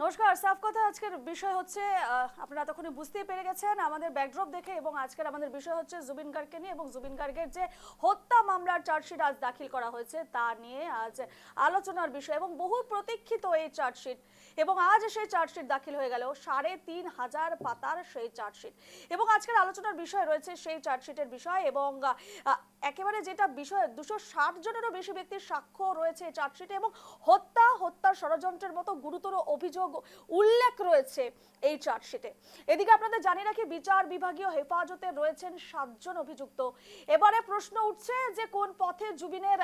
নমস্কার। সাফ কথা আজকের বিষয় হচ্ছে আপনারা তখনই বুঝতেই পেরে গেছেন আমাদের ব্যাকড্রপ দেখে, এবং আজকের আমাদের বিষয় হচ্ছে জুবিন গার্গকে নিয়ে, এবং জুবিন গার্গের যে হত্যা মামলার চার্জশিট আজ দাখিল করা হয়েছে তা নিয়ে আজ আলোচনার বিষয়, এবং বহু প্রতীক্ষিত এই চার্জশিট, এবং আজ সেই চার্জশিট দাখিল হয়ে গেল ৩,৫০০ পাতার সেই চার্জশিট, এবং আজকের আলোচনার বিষয় রয়েছে সেই চার্জশিটের বিষয়, এবং একেবারে যেটা বিষয় ২৬০ জনেরও বেশি ব্যক্তির সাক্ষ্য রয়েছে এই চার্জশিটে, এবং হত্যার ষড়যন্ত্রের মতো গুরুতর অভিযোগ উল্লেখ রয়েছে এই চার্জশিটে। এদিকে আপনাদের জানিয়ে রাখি, বিচার বিভাগীয় হেফাজতে রয়েছেন ৭ জন অভিযুক্ত। এবারে প্রশ্ন উঠছে যে কোন পথে জুবিনের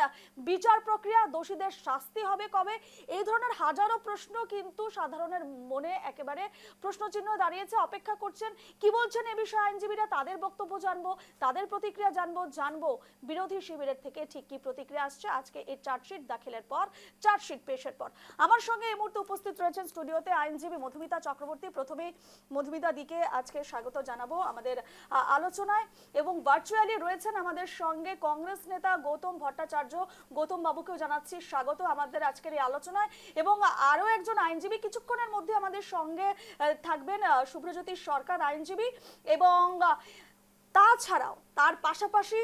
বিচার প্রক্রিয়া, দোষীদের শাস্তি হবে কবে, এই ধরনের হাজারো প্রশ্ন কিন্তু সাধারণের মনে একেবারে প্রশ্নচিহ্ন দাঁড়িয়েছে। অপেক্ষা করছেন কি বলছেন এ বিষয়ে আইনজীবীরা, তাদের বক্তব্য জানবো, তাদের প্রতিক্রিয়া জানবো বিরোধী শিবিরের থেকে ঠিক কি প্রতিক্রিয়া আসছে আজকে এই চার্জশিট দাখিলের পর, চার্জশিট পেশের পর। আমার সঙ্গে এই মুহূর্তে উপস্থিত রয়েছেন স্টুডিওতে আইনজীবী মধুমিতা চক্রবর্তী। প্রথমেই মধুমিতা দিকে আজকে স্বাগত জানাবো আমাদের আলোচনায়, এবং ভার্চুয়ালি রয়েছেন আমাদের সঙ্গে কংগ্রেস নেতা গৌতম ভট্টাচার্য। গৌতম বাবুকেও জানাচ্ছি স্বাগত আমাদের আজকের এই আলোচনায়, এবং আরো একজন আইনজীবী কিছুক্ষণের মধ্যে আমাদের সঙ্গে থাকবেন, শুভ্রজ্যোতি সরকার আইনজীবী, এবং তাছাড়াও তার পাশাপাশি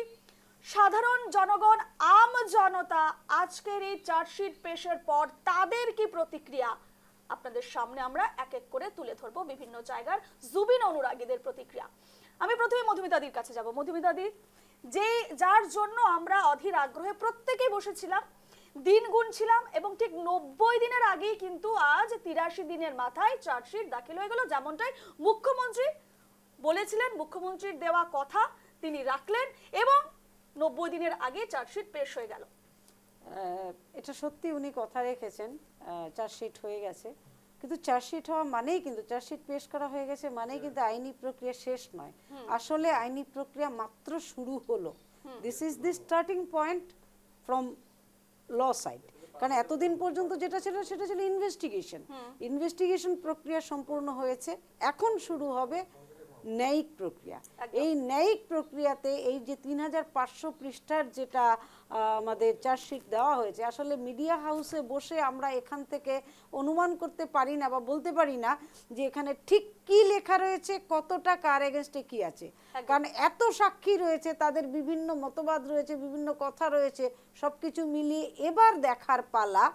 সাধারণ জনগণ, আম জনতা আজকের এই চার্জশিট পেশের পর তাদের কি প্রতিক্রিয়া আপনাদের সামনে আমরা এক এক করে তুলে ধরবো, বিভিন্ন জায়গার জুবিন অনুরাগীদের প্রতিক্রিয়া। আমি প্রথমে মধুমিতাদির কাছে যাব। মধুমিতাদি, যে যার জন্য আমরা অধীর আগ্রহে প্রত্যেকেই বসেছিলাম, দিন গুনছিলাম, এবং ঠিক ৯০ দিনের আগেই কিন্তু আজ ৮৩ দিনের মাথায় চার্জশিট দাখিল হয়ে গেল, যেমনটাই মুখ্যমন্ত্রী বলেছিলেন, মুখ্যমন্ত্রীর দেওয়া কথা তিনি রাখলেন, এবং ৯০ দিনের আগে চার্জশিট পেশ হয়ে গেল। এটা সত্যি উনি কথা রেখেছেন, চার্জশিট হয়ে গেছে, কিন্তু চার্জশিট হওয়া মানেই কিন্তু চার্জশিট পেশ করা হয়ে গেছে মানেই কিন্তু আইনি প্রক্রিয়া শেষ নয়। আসলে আইনি প্রক্রিয়া মাত্র শুরু হলো। This is the starting point from law side. কারণ এতদিন পর্যন্ত যেটা ছিল সেটা ছিল ইনভেস্টিগেশন প্রক্রিয়া সম্পূর্ণ হয়েছে, এখন শুরু হবে ন্যায়িক প্রক্রিয়া। এই ন্যায়িক প্রক্রিয়াতে এই যে ৩৫০০ পৃষ্ঠার যেটা আমাদের চার্জশিট দেওয়া হয়েছে, আসলে মিডিয়া হাউসে বসে আমরা এখান থেকে অনুমান করতে পারি না বা বলতে পারি না যে এখানে ঠিক কি লেখা রয়েছে, কতটা কার এগেনস্টে কি আছে। কারণ এত সাক্ষী রয়েছে, তাদের বিভিন্ন মতবাদ রয়েছে, বিভিন্ন কথা রয়েছে, সবকিছু মিলিয়ে এবার দেখার পালা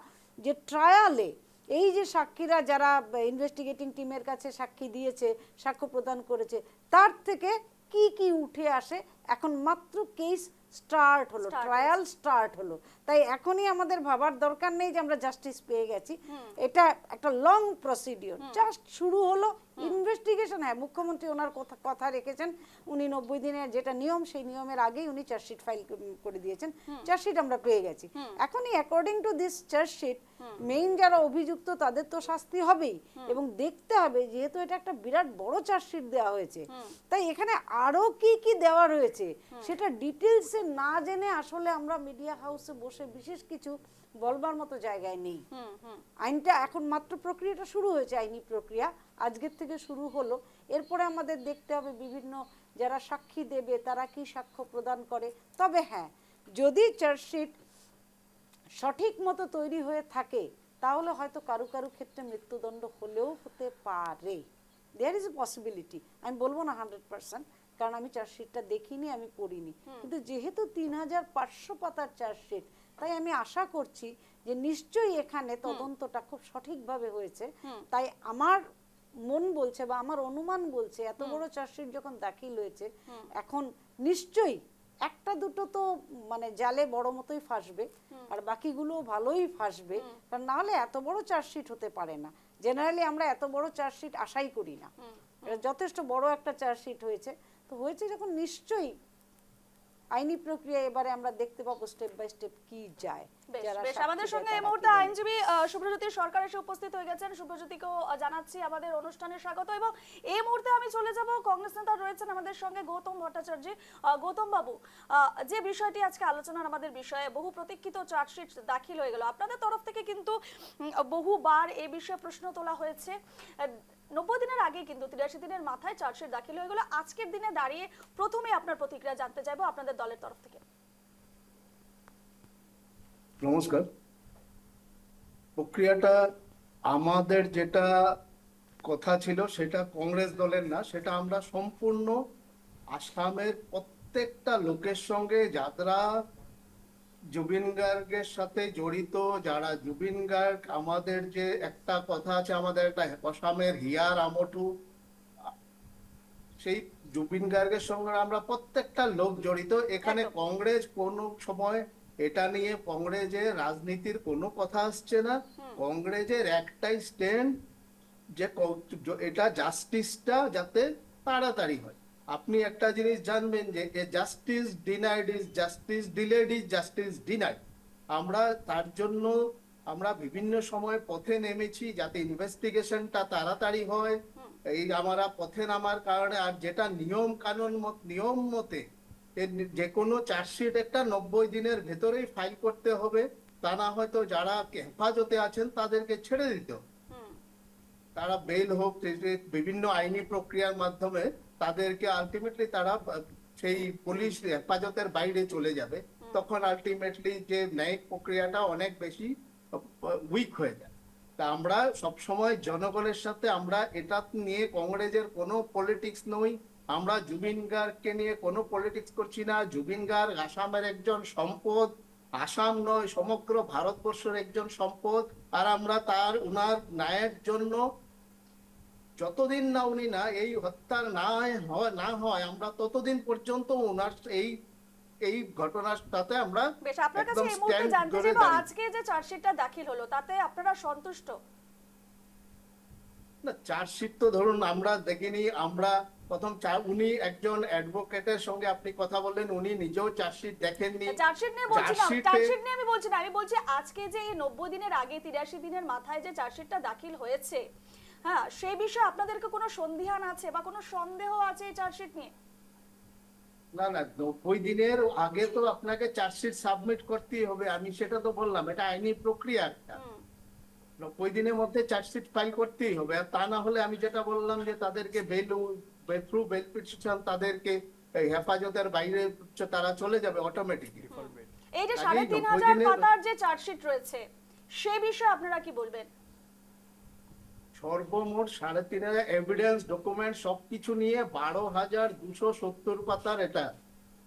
যে ট্রায়ালে এই যে সাক্ষীরা যারা ইনভেস্টিগেটিং টিমের কাছে সাক্ষী দিয়েছে, সাক্ষ্য প্রদান করেছে, তার থেকে কি কি উঠে আসে। এখন মাত্র কেস স্টার্ট হলো, ট্রায়াল স্টার্ট হলো, তাই এখনই আমাদের ভাবার দরকার নেই যে আমরা জাস্টিস পেয়ে গেছি। এটা একটা লং প্রসিডিওর, জাস্ট শুরু হলো ইনভেস্টিগেশন। হ্যাঁ, মুখ্যমন্ত্রী ওনার কথা রেখেছেন, উনি ৯০ দিনের যেটা নিয়ম সেই নিয়মের আগেই উনি চার্জশিট ফাইল করে দিয়েছেন। চার্জশিট আমরা পেয়ে গেছি। এখনই according to this chargesheet main যারা অভিযুক্ত তাদের তো শাস্তি হবেই, এবং দেখতে হবে যেহেতু এটা একটা বিরাট বড় চার্জশিট দেওয়া হয়েছে, তাই এখানে আরো কি কি দেওয়া রয়েছে সেটা ডিটেলসে না জেনে আসলে আমরা মিডিয়া হাউসে বসে বিশেষ কিছু বলবার মতো জায়গায় নেই। আইনটা এখন মাত্র প্রক্রিয়াটা শুরু হয়েছে, আইনি প্রক্রিয়া আজকের থেকে শুরু হলো। এরপরে আমাদের দেখতে হবে বিভিন্ন যারা সাক্ষী দেবে তারা কি সাক্ষ্য প্রদান করে। তবে হ্যাঁ, যদি চার্জশিট সঠিক মতো তৈরি হয়ে থাকে তাহলে হয়তো কারু কারু ক্ষেত্রে মৃত্যুদণ্ড হলেও হতে পারে। There is a possibility. আমি বলবো না 100%, কারণ আমি চার্জশিটটা দেখিনি, আমি পড়িনি, কিন্তু যেহেতু ৩৫০০ পাতার চার্জশিট, তাই আমি আশা করছি যে নিশ্চয়ই এখানে তদন্তটা খুব সঠিকভাবে হয়েছে। তাই আমার মন বলছে বা আমার অনুমান বলছে এত বড় চার্জশিট যখন দাখিল হয়েছে, এখন নিশ্চয়ই একটা দুটো তো মানে জালে বড় মতোই ফাঁসবে, আর বাকিগুলো ভালোই ফাঁসবে, কারণ না হলে এত বড় চার্জশিট হতে পারে না। জেনারেলি আমরা এত বড় চার্জশিট আশাই করি না। এটা যথেষ্ট বড় একটা চার্জশিট হয়েছে, তো হয়েছে যখন নিশ্চয়ই আইনি প্রক্রিয়া এবারে আমরা দেখতে পাবো স্টেপ বাই স্টেপ কি যায়। বেশ, আমাদের সঙ্গে এই মুহূর্তে আইনজীবী শুভ্রজ্যোতি সরকার এসে উপস্থিত হয়ে গেছেন। শুভ্রজ্যোতিকেও জানাচ্ছি আমাদের অনুষ্ঠানে স্বাগত, এবং এই মুহূর্তে আমি চলে যাব কংগ্রেস নেতা রয়েছেন আমাদের সঙ্গে গৌতম ভট্টাচার্য। গৌতম বাবু, যে বিষয়টি আজকে আলোচনার আমাদের বিষয়ে, বহু প্রতীক্ষিত চার্জশিট দাখিল হয়ে গেল, আপনাদের তরফ থেকে কিন্তু বহুবার এই বিষয়ে প্রশ্ন তোলা হয়েছে। ৯০ দিনের আগে কিন্তু ৮৩ দিনের মাথায় চার্জশিট দাখিল হয়ে গেল। আজকের দিনে দাঁড়িয়ে প্রথমে আপনার প্রতিক্রিয়া জানতে চাইবো আপনাদের দলের তরফ থেকে। নমস্কার। প্রক্রিয়াটা আমাদের যেটা কথা ছিল সেটা কংগ্রেস দলের না, সেটা আমরা সম্পূর্ণ আসামের প্রত্যেকটা লোকের সঙ্গে যারা জুবিন গার্গের সাথে জড়িত, যারা জুবিন গার্গ, আমাদের যে একটা কথা আছে, আমাদের একটা আসামের হিয়ার আমঠু, সেই জুবিন গার্গের সঙ্গে আমরা প্রত্যেকটা লোক জড়িত এখানে। একদম। কংগ্রেস কোনো সময় এটা নিয়ে কংগ্রেসের রাজনীতির কোনো কথা আসছে না। কংগ্রেসের একটাই স্ট্যান্ড যে এটা জাস্টিসটা যাতে তাড়াতাড়ি হয়। আপনি একটা জিনিস জানবেন যে justice denied is justice delayed is justice denied. আমরা তার জন্য আমরা বিভিন্ন সময় পথে নেমেছি যাতে ইনভেস্টিগেশনটা তাড়াতাড়ি হয়। এই আমরা পথে নামার কারণে আর যেটা নিয়ম মতে যে কোনো চার্জশিট একটা 90 দিনের ভেতরেই ফাইল করতে হবে, তা না হয়তো যারা হেফাজতে আছেন তাদেরকে ছেড়ে দিতে হবে। তারা বেল হোক, বিভিন্ন আইনি প্রক্রিয়ার মাধ্যমে তাদেরকে আলটিমেটলি তারা সেই পুলিশ হেফাজতের বাইরে চলে যাবে। তখন আলটিমেটলি যে ন্যায়িক প্রক্রিয়াটা অনেক বেশি উইক হয়ে যায়। তা আমরা সবসময় জনগণের সাথে, আমরা এটা নিয়ে কংগ্রেসের কোনো পলিটিক্স নই, আমরা জুবিন গার্গকে নিয়ে কোনো পলিটিক্স করছি না। জুবিন গার্গ আসামের একজন সম্পদ, আসাম নয় সমগ্র ভারতবর্ষের একজন সম্পদ। আর আমরা উনার ন্যায়ের জন্য যতদিন না উনি না এই হত্যা না হয় আমরা ততদিন পর্যন্ত উনার এই ঘটনাটাতে আমরা বেশ, আপনার কাছে একদম এই মুহূর্তে স্ট্যান্ড জানতে করে চাইবো, দাঁড়িয়ে। আজকে যে চার্জশিটটা দাখিল হলো তাতে আপনারা সন্তুষ্ট? না, চার্জশিট তো ধরুন আমরা দেখিনি। আমরা প্রথম উনি একজন অ্যাডভোকেটের সঙ্গে আপনি কথা বললেন, উনি নিজেও চার্জশিট দেখেননি। চার্জশিট নিয়ে বলছি না, চার্জশিটে- চার্জশিট নিয়ে আমি বলছি না, আমি বলছি আজকে যে এই 90 দিনের আগে 83 দিনের মাথায় যে চার্জশিটটা দাখিল হয়েছে, হ্যাঁ, সেই বিষয়ে আপনাদেরকে কোনো সন্দিহান আছে বা কোনো সন্দেহ আছে এই চার্জশিট নিয়ে? না না, 90 দিনের আগে তো আপনাকে চার্জশিট সাবমিট করতেই হবে, আমি সেটা তো বললাম, এটা আইনি প্রক্রিয়া একটা। 90 দিনের মধ্যে চার্জশিট ফাইল করতেই হবে। আর তা না হলে আমি যেটা বললাম যে তাদেরকে থ্রু বেল পিটিশন তাদেরকে এই হেফাজতের বাইরে তারা চলে যাবে অটোমেটিকলি। এই যে আগেই 3500 90 দিনের- পাতার যে চার্জশিট রয়েছে সে বিষয়ে আপনারা কি বলবেন? সর্বমোট 3.5 এভিডেন্স ডকুমেন্ট সবকিছু নিয়ে 12,270 পাতার এটা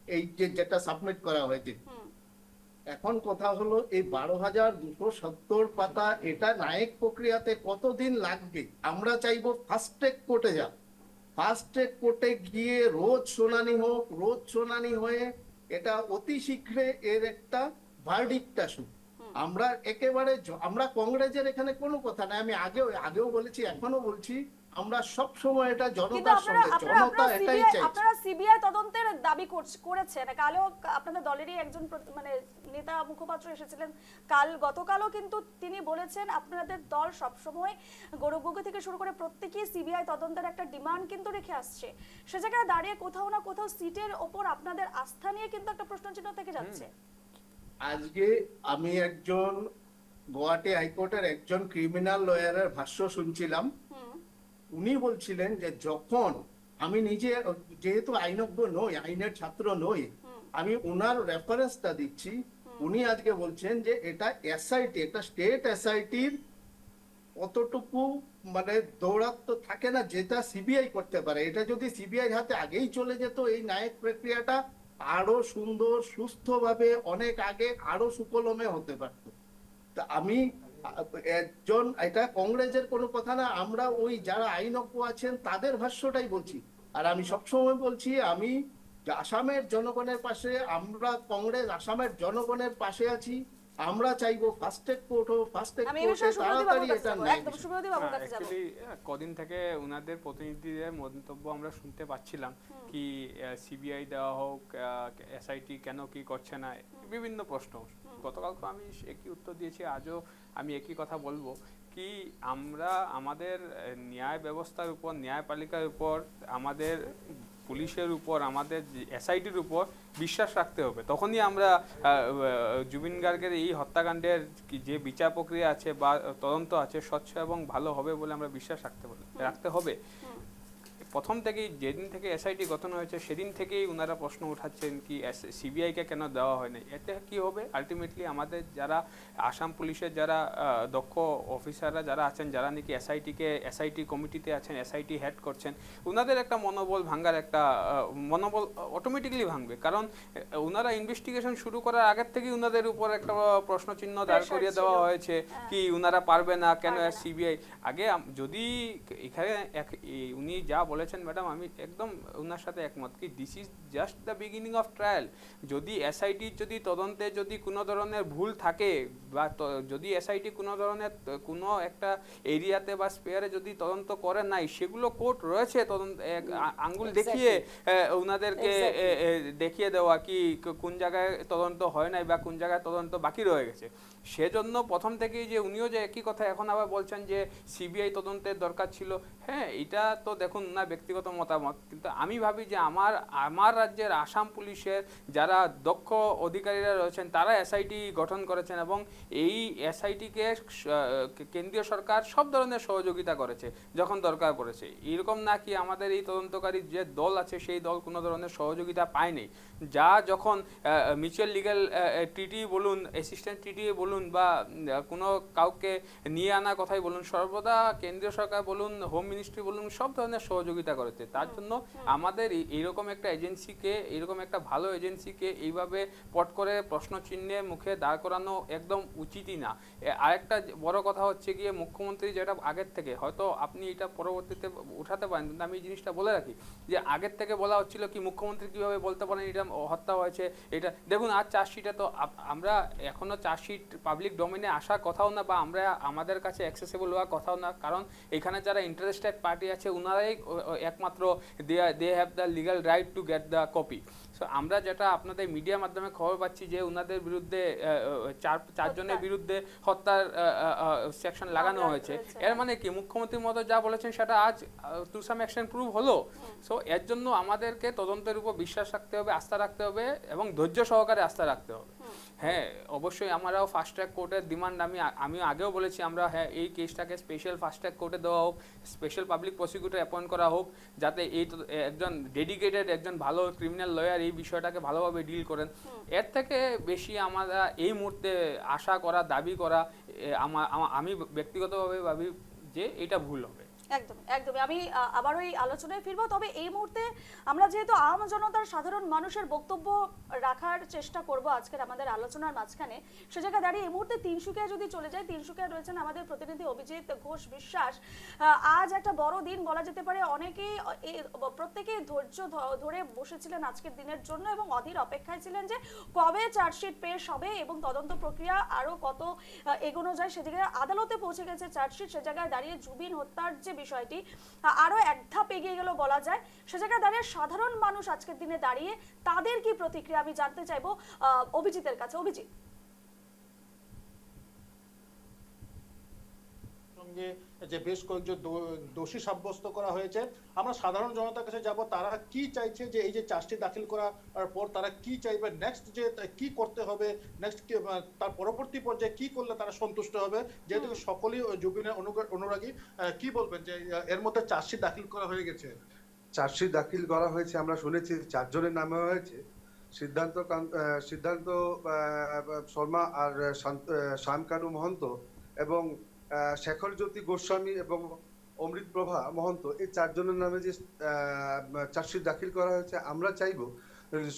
এই যেটা সাবমিট করা হয়েছে। এখন কথা হলো এই 12,270 পাতা এটা ন্যায়িক প্রক্রিয়াতে কতদিন লাগবে? আমরা চাইবো ফাস্ট ট্র্যাক কোর্টে যাক, ফাস্ট ট্র্যাক কোর্টে গিয়ে রোজ শুনানি হোক, রোজ শুনানি হয়ে এটা অতি শীঘ্রে এর একটা ভার্ডিক্ট আসুক। আমরা একেবারে আমরা কংগ্রেসের এখানে কোনো কথা নাই, আমি আগেও বলেছি, এখনো বলছি, আমরা সব সময় এটা কিন্তু জনতার আপনারা সঙ্গে, আপনারা জনতা এটাই চাইছে। আপনারা সিবিআই তদন্তের দাবি করেছেন। কালও আপনাদের দলেরই একজন মানে নেতা মুখপাত্র এসেছিলেন গতকালও, কিন্তু তিনি বলেছেন আপনাদের দল সবসময় গৌরবগোগৈ থেকে শুরু করে প্রত্যেকেই সিবিআই তদন্তের একটা ডিমান্ড কিন্তু রেখে আসছে। সে জায়গায় দাঁড়িয়ে কোথাও না কোথাও সিটের ওপর আপনাদের আস্থা নিয়ে কিন্তু একটা প্রশ্নচিহ্ন থেকে যাচ্ছে। আজকে আমি একজন গুয়াহাটি হাইকোর্টের একজন ক্রিমিনাল লয়ারের ভাষ্য শুনছিলাম। উনি বলছিলেন যে যখন আমি নিজে যেহেতু আইনজ্ঞ নই, আইনের ছাত্র নই, আমি ওনার রেফারেন্সটা দিচ্ছি। উনি আজকে বলছেন যে এটা এসআইটি, একটা স্টেট এসআইটির অতটুকু মানে দৌড়াত্ম থাকে না যেটা সিবিআই করতে পারে। এটা যদি সিবিআই হাতে আগেই চলে যেত, এই ন্যায়িক প্রক্রিয়াটা আরো সুন্দর সুস্থভাবে অনেক আগে আরো সুকলমে হতে পারত। তা আমি একজন, এটা কংগ্রেসের কোনো কথা না, আমরা ওই যারা আইনজ্ঞ আছেন তাদের ভাষ্যটাই বলছি। আর আমি সবসময় বলছি, আমি আসামের জনগণের পাশে, আমরা কংগ্রেস আসামের জনগণের পাশে আছি। আমরা চাইবো ফাস্ট ট্র্যাক কোর্ট হোক, ফাস্ট ট্র্যাক আমি এই কোর্টে বিষয়ে সুব্রত তাড়াতাড়ি বাবুর কাছে এটা যাবো, ন্যায় একদম বিচার। সুব্রত বাবুর কাছে যাবো। অ্যাকচুয়ালি কদিন থেকে ওনাদের প্রতিনিধিদের মন্তব্য আমরা শুনতে পাচ্ছিলাম কি সিবিআই দেওয়া হোক, এসআইটি কেন কি করছে না, বিভিন্ন প্রশ্ন। গতকাল তো আমি একই উত্তর দিয়েছি, আজও আমি একই কথা বলবো কি আমরা আমাদের ন্যায় ব্যবস্থার উপর, ন্যায়পালিকার উপর, আমাদের পুলিশের উপর, আমাদের এসআইটির উপর বিশ্বাস রাখতে হবে। তখনই আমরা জুবিন গার্গের এই হত্যাকাণ্ডের যে বিচার প্রক্রিয়া আছে বা তদন্ত আছে স্বচ্ছ এবং ভালো হবে বলে আমরা বিশ্বাস রাখতে হবে। প্রথম থেকেই যেদিন থেকে এসআইটি গঠন হয়েছে সেদিন থেকেই ওনারা প্রশ্ন উঠাচ্ছেন কি সিবিআইকে কেন দেওয়া হয় না। এতে কি হবে, আলটিমেটলি আমাদের যারা আসাম পুলিশের যারা দক্ষ অফিসাররা যারা আছেন, যারা নাকি এসআইটি কমিটিতে আছেন, এসআইটি হেড করছেন, ওনাদের একটা মনোবল ভাঙার একটা মনোবল অটোমেটিকলি ভাঙবে। কারণ ওনারা ইনভেস্টিগেশন শুরু করার আগের থেকেই ওনাদের উপর একটা প্রশ্নচিহ্ন দাঁড় করিয়ে দেওয়া হয়েছে কি ওনারা পারবে না কেন সিবিআই। আগে যদি এখানে উনি যা বলেছেন ম্যাডাম, আমি একদম ওনার সাথে একমত কি this is just the beginning of trial. যদি এসআইটির যদি তদন্তে যদি কোনো ধরনের ভুল থাকে বা যদি এসআইটি কোনো ধরনের কোনো একটা এরিয়াতে বা স্পেয়ারে যদি তদন্ত করে নাই, সেগুলো কোর্ট রয়েছে তদন্ত আঙ্গুল দেখিয়ে ওনাদেরকে দেখিয়ে দেওয়া কি কোন জায়গায় তদন্ত হয় নাই বা কোন জায়গায় তদন্ত বাকি রয়ে গেছে। সেজন্য প্রথম থেকেই যে উনিও যে একই কথা এখন আবার বলছেন যে সিবিআই তদন্তের দরকার ছিল, হ্যাঁ এটা তো দেখুন না ব্যক্তিগত মতামত, কিন্তু আমি ভাবি যে আমার রাজ্যের আসাম পুলিশের যারা দক্ষ অধিকারীরা রয়েছেন তারা এসআইটি গঠন করেছেন এবং এই এসআইটিকে কেন্দ্রীয় সরকার সব ধরনের সহযোগিতা করেছে যখন দরকার পড়েছে। এরকম না কি আমাদের এই তদন্তকারী যে দল আছে সেই দল কোনো ধরনের সহযোগিতা পায়নি। যা যখন মিউচুয়াল লিগ্যাল ট্রিটি বলুন, অ্যাসিস্ট্যান্ট ট্রিটি বলুন বা কোনো কাউকে নিয়ে আনার কথাই বলুন, সর্বদা কেন্দ্রীয় সরকার বলুন, হোম মিনিস্ট্রি বলুন, সব ধরনের সহযোগিতা করেছে। তার জন্য আমাদের এইরকম একটা এজেন্সিকে, এইরকম একটা ভালো এজেন্সিকে এইভাবে পট করে প্রশ্ন চিহ্নের মুখে দাঁড় করানো একদম উচিতই না। আরেকটা বড় কথা হচ্ছে গিয়ে মুখ্যমন্ত্রী যেটা আগের থেকে, হয়তো আপনি এটা পরবর্তীতে উঠাতে পারেন, কিন্তু আমি এই জিনিসটা বলে রাখি যে আগের থেকে বলা হচ্ছিল কি মুখ্যমন্ত্রী কীভাবে বলতে পারেন এটা হত্যা হয়েছে। এটা দেখুন আর চার্জশিটে তো আমরা এখনও চার্জশিট পাবলিক ডোমেনে আসার কথাও না বা আমরা আমাদের কাছে অ্যাক্সেসেবল হওয়ার কথাও না, কারণ এখানে যারা ইন্টারেস্টেড পার্টি আছে ওনারাই একমাত্র they have the legal right to get the copy. So আমরা যেটা আপনাদের মিডিয়ার মাধ্যমে খবর পাচ্ছি যে ওনাদের বিরুদ্ধে চারজনের বিরুদ্ধে হত্যার সেকশন লাগানো হয়েছে, এর মানে কি মুখ্যমন্ত্রীর মতো যা বলেছেন সেটা আজ টু সাম এক্সটেন্ট প্রুভ হলো। সো এর জন্য আমাদেরকে তদন্তের উপর বিশ্বাস রাখতে হবে, আস্থা রাখতে হবে এবং ধৈর্য সহকারে আস্থা রাখতে হবে। হ্যাঁ অবশ্যই আমরাও ফাস্ট ট্র্যাক কোর্টের ডিমান্ড আমি আগেও বলেছি, আমরা হ্যাঁ এই কেসটাকে স্পেশাল ফাস্ট ট্র্যাক কোর্টে দেওয়া হোক, স্পেশাল পাবলিক প্রসিকিউটর অ্যাপয়েন্ট করা হোক, যাতে এই একজন ডেডিকেটেড একজন ভালো ক্রিমিনাল লয়ার এই বিষয়টাকে ভালোভাবে ডিল করেন। এর থেকে বেশি আমরা এই মুহূর্তে আশা করা, দাবি করা আমি ব্যক্তিগতভাবে ভাবি যে এটা ভুল হবে। একদমই আমি আবারও এই আলোচনায় ফিরবো, তবে এই মুহূর্তে আমরা যেহেতু আম জনতার সাধারণ মানুষের বক্তব্য রাখার চেষ্টা করব আজকের আমাদের আলোচনার মাঝখানে, সে জায়গায় দাঁড়িয়ে এই মুহূর্তে তিনসুকিয়া যদি চলে যায়, তিনসুকিয়ায় রয়েছেন আমাদের প্রতিনিধি অভিজিৎ ঘোষ বিশ্বাস। আজ একটা বড় দিন বলা যেতে পারে, প্রত্যেকেই ধৈর্য ধরে বসেছিলেন আজকের দিনের জন্য এবং অধীর অপেক্ষায় ছিলেন যে কবে চার্জশিট পেশ হবে এবং তদন্ত প্রক্রিয়া আরো কত এগোনো যায়। সে জায়গায় আদালতে পৌঁছে গেছে চার্জশিট, সে জায়গায় দাঁড়িয়ে জুবিন হত্যার যে বিষয়টি আরো এক ধাপ এগিয়ে গেল বলা যায়। সে জায়গায় দাঁড়িয়ে সাধারণ মানুষ আজকের দিনে দাঁড়িয়ে তাদের কি প্রতিক্রিয়া আমি জানতে চাইবো অভিজিতের কাছে। অভিজিৎ, সঙ্গে যে বেশ কয়েকজন দোষী সাব্যস্ত করা হয়েছে, আমরা সাধারণ জনতার কাছে যাব, তারা কি চাইছে যে এই যে চার্জশিট দাখিল করার পর তারা কি চাইবে, নেক্সট যে কি করতে হবে, নেক্সট তার পরবর্তী পর্যায়ে কি করলে তারা সন্তুষ্ট হবে, যেহেতু সকলেই জুবিনের অনুরাগী। কি বলবেন যে এর মধ্যে চার্জশিট দাখিল করা হয়ে গেছে? চার্জশিট দাখিল করা হয়েছে, আমরা শুনেছি 4 জনের নামে হয়েছে, সিদ্ধান্ত শর্মা আর শান্তনু মহন্ত এবং শেখর জ্যোতি গোস্বামী এবং অমৃত প্রভা মহন্ত, এই 4 জনের নামে যে চার্জশিট দাখিল করা হয়েছে, আমরা চাইব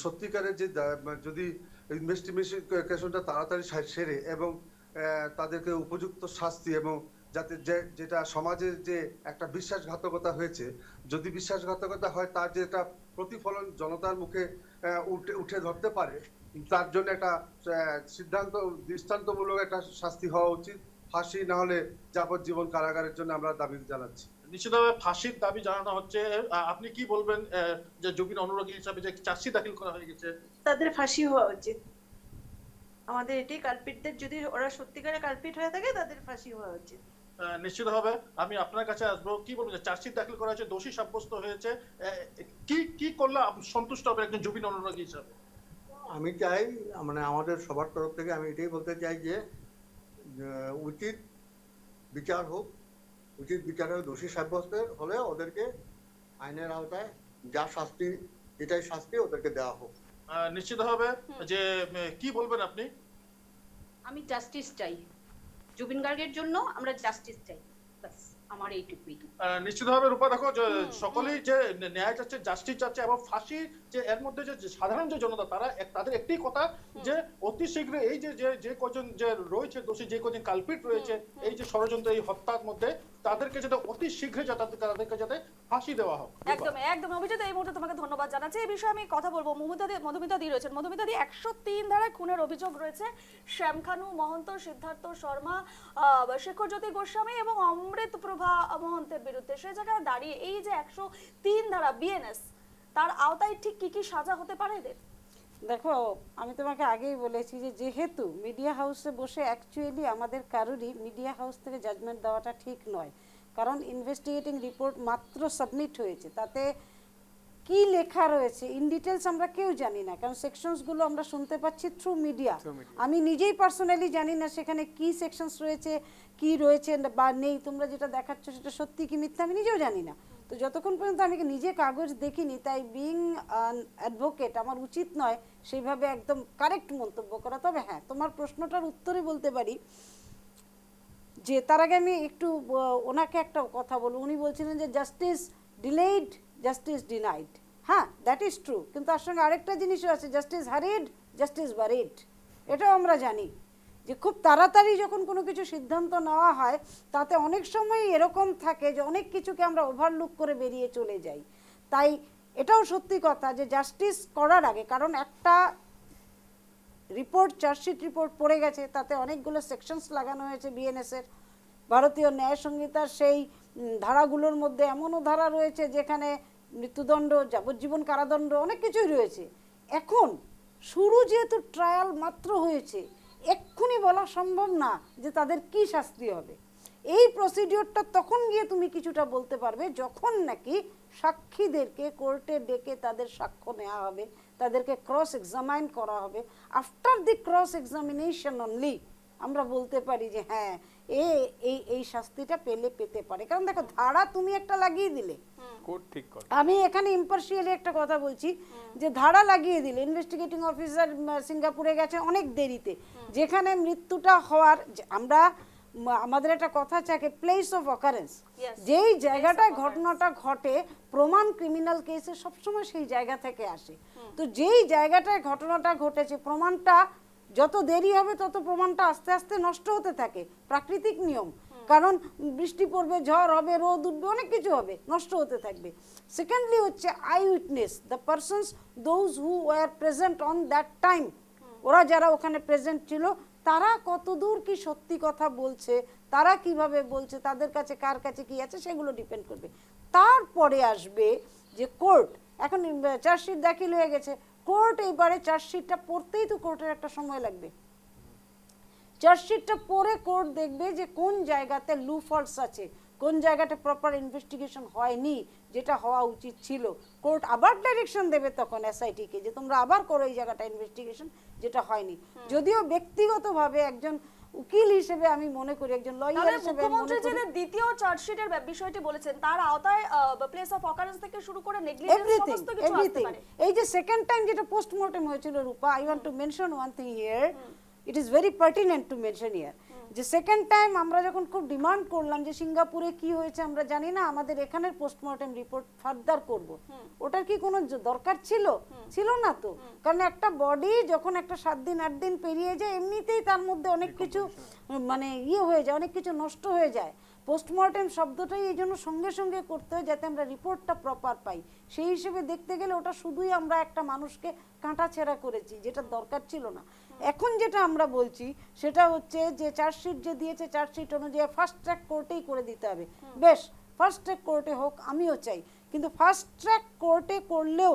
সত্যিকারের যে যদি ইনভেস্টিগেশনটা তাড়াতাড়ি সেরে এবং তাদেরকে উপযুক্ত শাস্তি এবং যাতে যেটা সমাজের যে একটা বিশ্বাসঘাতকতা হয়েছে, যদি বিশ্বাসঘাতকতা হয় তার যে একটা প্রতিফলন জনতার মুখে উঠে ধরতে পারে, তার জন্য একটা দৃষ্টান্তমূলক একটা শাস্তি হওয়া উচিত। ফাঁসি না হলে যাবজ্জীবন কারাগারের জন্য আমরা দাবি জানাচ্ছি। নিশ্চিতভাবে ফাঁসির দাবি জানানো হচ্ছে। আপনি কি বলবেন যে জুবিন অনুরাগী হিসাবে যে চার্জশিট দাখিল করা হয়ে গেছে, তাদের ফাঁসি হওয়া উচিত? আমাদের এটাই, কালপিটদের যদি ওরা সত্যিকারে কালপিট হয়ে থাকে তাদের ফাঁসি হওয়া উচিত। নিশ্চিতভাবে আমি আপনার কাছে আসবো। কি বলবেন যে চার্জশিট দাখিল করা হয়েছে, দোষী সাব্যস্ত হয়েছে, কি করলে সন্তুষ্ট হবে একজন জুবিন অনুরাগী হিসাবে? আমি চাই, মানে আমাদের সবার তরফ থেকে আমি এটাই বলতে চাই যে উচিত বিচার হোক, উচিত বিচারে দোষী সাব্যস্ত হলে ওদেরকে আইনের আওতায় যা শাস্তি, যেটাই শাস্তি ওদেরকে দেওয়া হোক। নিশ্চিতভাবে যে কি বলবেন আপনি? আমি জাস্টিস চাই, জুবিন গার্গের জন্য আমরা জাস্টিস চাই, বাস আমার এইটুকুই। নিশ্চিতভাবে রূপা দেখো যে সকলেই যে ন্যায় চাচ্ছে, জাস্টিস চাচ্ছে এবং ফাঁসি, যে এর মধ্যে যে সাধারণ যে জনতা তারা তাদের একটি কথা যে অতি শীঘ্র এই যে যে কজন যে রয়েছে দোষী, যে কজন কালপিট রয়েছে এই যে ষড়যন্ত্র, এই হত্যার মধ্যে, তাদেরকে যাতে অতি শীঘ্র তাদেরকে যাতে ফাঁসি দেওয়া হোক। একদম একদম অভিজিৎ, এই মুহূর্তে তোমাকে ধন্যবাদ জানাচ্ছি। এই বিষয়ে আমি কথা বলবো। মধুমিতা দি রয়েছেন। মধুমিতা দি, 103 ধারায় খুনের অভিযোগ রয়েছে শ্যামকানু মহন্ত, সিদ্ধার্থ শর্মা, শেখরজ্যোতি গোস্বামী এবং অমৃত প্রভা মহন্তের বিরুদ্ধে। সে জায়গায় দাঁড়িয়ে এই যে 103 ধারা বিএনএস, তার আওতায় ঠিক কি কি সাজা হতে পারে এদের? দেখো, আমি তোমাকে আগেই বলেছি যে যেহেতু মিডিয়া হাউসে বসে অ্যাকচুয়ালি আমাদের কারোরই মিডিয়া হাউস থেকে জাজমেন্ট দেওয়াটা ঠিক নয়, কারণ ইনভেস্টিগেটিং রিপোর্ট মাত্র সাবমিট হয়েছে, তাতে কি লেখা রয়েছে ইন ডিটেলস আমরা কেউ জানি না, কারণ সেকশনসগুলো আমরা শুনতে পাচ্ছি থ্রু মিডিয়া। আমি নিজেই পার্সোনালি জানি না সেখানে কি সেকশনস রয়েছে, কি রয়েছে বা নেই। তোমরা যেটা দেখাচ্ছ সেটা সত্যি কি মিথ্যা আমি নিজেও জানি না। তো যতক্ষণ পর্যন্ত আমি নিজে কাগজ দেখিনি, তাই বিং অ্যাডভোকেট আমার উচিত নয় সেইভাবে একদম কারেক্ট মন্তব্য করা। তবে হ্যাঁ, তোমার প্রশ্নটার উত্তরে বলতে পারি যে তার আগে আমি একটু ওনাকে একটা কথা বলবো। উনি বলছিলেন যে জাস্টিস ডিলেইড, জাস্টিস ডিনাইড। হ্যাঁ, দ্যাট ইজ ট্রু, কিন্তু তার সঙ্গে আরেকটা জিনিসও আছে, জাস্টিস হারিড, জাস্টিস বারিড। এটাও আমরা জানি যে খুব তাড়াতাড়ি যখন কোনো কিছু সিদ্ধান্ত নেওয়া হয় তাতে অনেক সময় এরকম থাকে যে অনেক কিছুকে আমরা ওভারলুক করে বেরিয়ে চলে যাই। তাই এটাও সত্যি কথা যে জাস্টিস করার আগে, কারণ একটা রিপোর্ট, চার্জশিট রিপোর্ট পড়ে গেছে, তাতে অনেকগুলো সেকশনস লাগানো হয়েছে বিএনএসের। ভারতীয় ন্যায় সংহিতার সেই ধারাগুলোর মধ্যে এমনও ধারা রয়েছে যেখানে মৃত্যুদণ্ড, যাবজ্জীবন কারাদণ্ড, অনেক কিছুই রয়েছে। এখন শুরু যেহেতু ট্রায়াল মাত্র হয়েছে, এক্ষুনি বলা সম্ভব না যে তাদের কি শাস্তি হবে। এই প্রসিডিওরটা তখন গিয়ে তুমি কিছুটা বলতে পারবে যখন নাকি সাক্ষীদেরকে কোর্টে ডেকে তাদের সাক্ষ্য নেওয়া হবে, তাদেরকে ক্রস এক্সামাইন করা হবে। After the cross examination only আমরা বলতে পারি যে হ্যাঁ এই শাস্তিটা পেতে পারে। কারণ দেখো, ধারা তুমি একটা লাগিয়ে দিলে, কোর্ট ঠিক করে। আমি এখানে ইম্পার্শিয়ালি একটা কথা বলছি যে ধারা লাগিয়ে দিলে, ইনভেস্টিগেটিং অফিসার সিঙ্গাপুরে গেছে অনেক দেরিতে, যেখানে মৃত্যুটা হওয়ার আমরা আমাদের একটা কথা থাকে প্লেস অফ অকারেন্স, যেই জায়গাটায় ঘটনাটা ঘটে প্রমাণ ক্রিমিনাল কেসে সবসময় সেই জায়গা থেকে আসে। তো যেই জায়গাটায় ঘটনাটা ঘটেছে, প্রমাণটা যত দেরি হবে তত প্রমাণটা আস্তে আস্তে নষ্ট হতে থাকে, প্রাকৃতিক নিয়ম। কারণ বৃষ্টি পড়বে, ঝড় হবে, রোদ উঠবে, অনেক কিছু হবে, নষ্ট হতে থাকবে। সেকেন্ডলি হচ্ছে I witness, the persons those who were present on that time, ওরা যারা ওখানে প্রেজেন্ট ছিল তারা কতদূর কি সত্যি কথা বলছে, তারা কিভাবে বলছে, তাদের কাছে কার কাছে কি আছে, সেগুলো ডিপেন্ড করবে। তারপরে আসবে যে কোর্ট, এখন চার্জশিট দাখিল হয়ে গেছে, কোর্ট এবারে চার্জশিটটা পড়তেই তো কোর্টের একটা সময় লাগবে। চার্জশিটটা পড়ে কোর্ট দেখবে যে কোন জায়গাতে লু ফল্টস আছে, কোন জায়গাটা প্রপার ইনভেস্টিগেশন হয়নি, যেটা হওয়া উচিত ছিল। কোর্ট আবার ডাইরেকশন দেবে তখন এসআইটিকে যে তোমরা আবার করো এই জায়গাটা ইনভেস্টিগেশন, যেটা হয়নি। যদিও ব্যক্তিগতভাবে একজন উকিল হিসেবে আমি মনে করি, একজন লয়ার হিসেবে মুখ্যমন্ত্রী যে দ্বিতীয় চার্জশিটের বিষয়টি বলেছেন, তার আওতায় প্লেস অফ অকারেন্স থেকে শুরু করে নেগলিজেন্স সমস্ত কিছু আসতে পারে। এই যে সেকেন্ড টাইম যেটা পোস্টমর্টেম হয়েছিল Rupa, I want to mention one thing here, it is very pertinent to mention here, যে সেকেন্ড টাইম আমরা যখন খুব ডিমান্ড করলাম যে সিঙ্গাপুরে কি হয়েছে আমরা জানি না, আমাদের এখানের পোস্টমর্টেম রিপোর্ট ফার্দার করব, ওটার কি কোনো দরকার ছিল? ছিল না তো। কারণ একটা বডি যখন একটা 7 দিন 8 দিন পেরিয়ে যায়, এমনিতেই তার মধ্যে অনেক কিছু মানে হয়ে যায়, অনেক কিছু নষ্ট হয়ে যায়। পোস্টমর্টেম শব্দটাই এই জন্য সঙ্গে সঙ্গে করতে হয় যাতে আমরা রিপোর্টটা প্রপার পাই। সেই হিসেবে দেখতে গেলে ওটা শুধুই আমরা একটা মানুষকে কাঁটাছেঁড়া করেছি, যেটা দরকার ছিল না। এখন যেটা আমরা বলছি সেটা হচ্ছে যে চার্জশিট যে দিয়েছে, চার্জশিট অনুযায়ী ফার্স্ট ট্র্যাক কোর্টেই করে দিতে হবে। বেশ, ফার্স্ট ট্র্যাক কোর্টে হোক, আমিও চাই, কিন্তু ফার্স্ট ট্র্যাক কোর্টে করলেও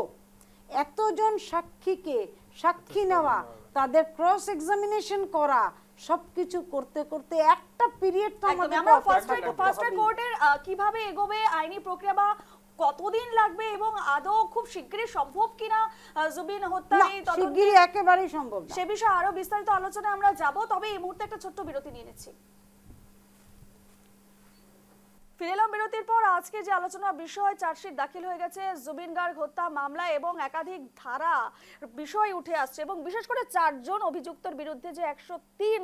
এতজন সাক্ষীকে সাক্ষী নেওয়া, তাদের ক্রস এক্সামিনেশন করা, সবকিছু করতে করতে একটা পিরিয়ড তো আমাদের ফার্স্ট ট্র্যাক কোর্টের কিভাবে এগোবে আইনি প্রক্রিয়া, বা কতদিন লাগবে, এবং আদৌ খুব শিগগিরই সম্ভব কিনা জুবিন হত্যা এই তদন্ত, শিগগিরই একেবারেই সম্ভব না। সে বিষয়ে আরো বিস্তারিত আলোচনা আমরা যাব। তবে এই মুহূর্তে একটা ছোট্ট বিরতি নিয়ে নিচ্ছি। ফিরে এলাম বিরতির পর। আজকে যে আলোচনা বিষয়, চার্জশিট দাখিল হয়ে গেছে জুবিন গার্গ হত্যা মামলা এবং একাধিক ধারা বিষয় উঠে আসছে এবং বিশেষ করে 4 জন অভিযুক্তর বিরুদ্ধে যে 103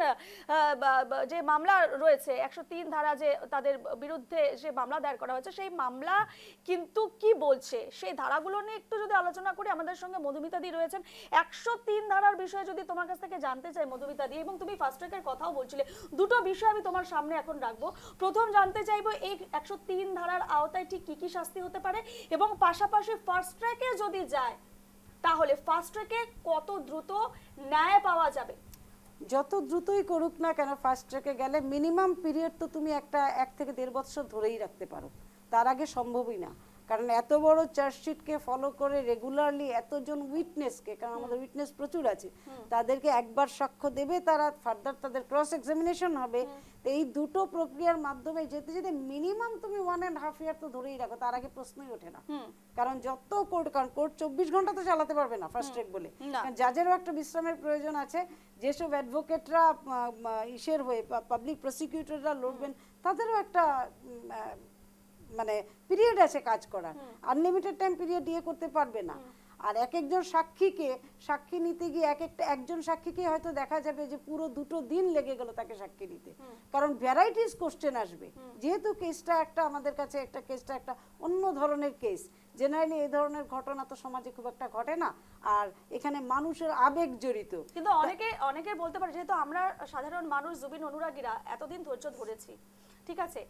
যে মামলা রয়েছে, 103 ধারা যে তাদের বিরুদ্ধে যে মামলা দায়ের করা হয়েছে, সেই মামলা কিন্তু কি বলছে সেই ধারাগুলো নিয়ে একটু যদি আলোচনা করি। আমাদের সঙ্গে মধুমিতা দি রয়েছেন। 103 ধারার বিষয়ে যদি তোমার কাছ থেকে জানতে চাই মধুমিতা দি, এবং তুমি ফাস্ট ট্র্যাকের কথাও বলছিলে, দুটো বিষয় আমি তোমার সামনে এখন রাখবো। প্রথম জানতে চাইবো এই 103 ধারার আওতায় ঠিক কি কি শাস্তি হতে পারে, এবং পাশাপাশি ফাস্ট ট্র্যাকে যদি যায় তাহলে ফাস্ট ট্র্যাকে কত দ্রুত ন্যায় পাওয়া যাবে? যত দ্রুতই করুক না কেন ফাস্ট ট্র্যাকে গেলে মিনিমাম পিরিয়ড তো তুমি একটা 1 থেকে 1.5 বছর ধরেই রাখতে পারো, তার আগে সম্ভবই না। কারণ এত বড় চার্জশিটকে ফলো করে রেগুলারলি এতজন উইটনেসকে, কারণ আমাদের উইটনেস প্রচুর আছে, তাদেরকে একবার সাক্ষ্য দেবে, তারা ফার্দার তাদের ক্রস এক্সামিনেশন হবে। তো এই দুটো প্রক্রিয়ার মাধ্যমে যেতে যেতে মিনিমাম তুমি 1.5 ইয়ার তো ধরেই রাখো, তার আগে প্রশ্নই ওঠে না। কারণ যত কোর্ট, কারণ কোর্ট 24 ঘন্টা তো চালাতে পারবে না ফাস্ট ট্র্যাক বলে, কারণ জাজেরও একটা বিশ্রামের প্রয়োজন আছে। যেসব অ্যাডভোকেটরা ইসের হয়ে পাবলিক প্রসিকিউটররা লড়বেন, তাদেরও একটা মানে পিরিয়ড আছে কাজ করার, আনলিমিটেড টাইম পিরিয়ড দিয়ে করতে পারবে না। আর একজন সাক্ষী নিতে গিয়ে একজন সাক্ষীকে হয়তো দেখা যাবে যে পুরো 2 দিন লেগে গেল তাকে সাক্ষী নিতে, কারণ ভ্যারাইটিস কোশ্চেন আসবে। যেহেতু কেসটা একটা আমাদের কাছে কেসটা একটা অন্য ধরনের কেস, জেনারেলি এই ধরনের ঘটনা তো সমাজে খুব একটা ঘটে না, আর এখানে মানুষের আবেগ জড়িত। কিন্তু অনেকে বলতে পারে, যেহেতু আমরা সাধারণ মানুষ জুবিন অনুরাগীরা এতদিন ধৈর্য ধরেছি, ঠিক আছে,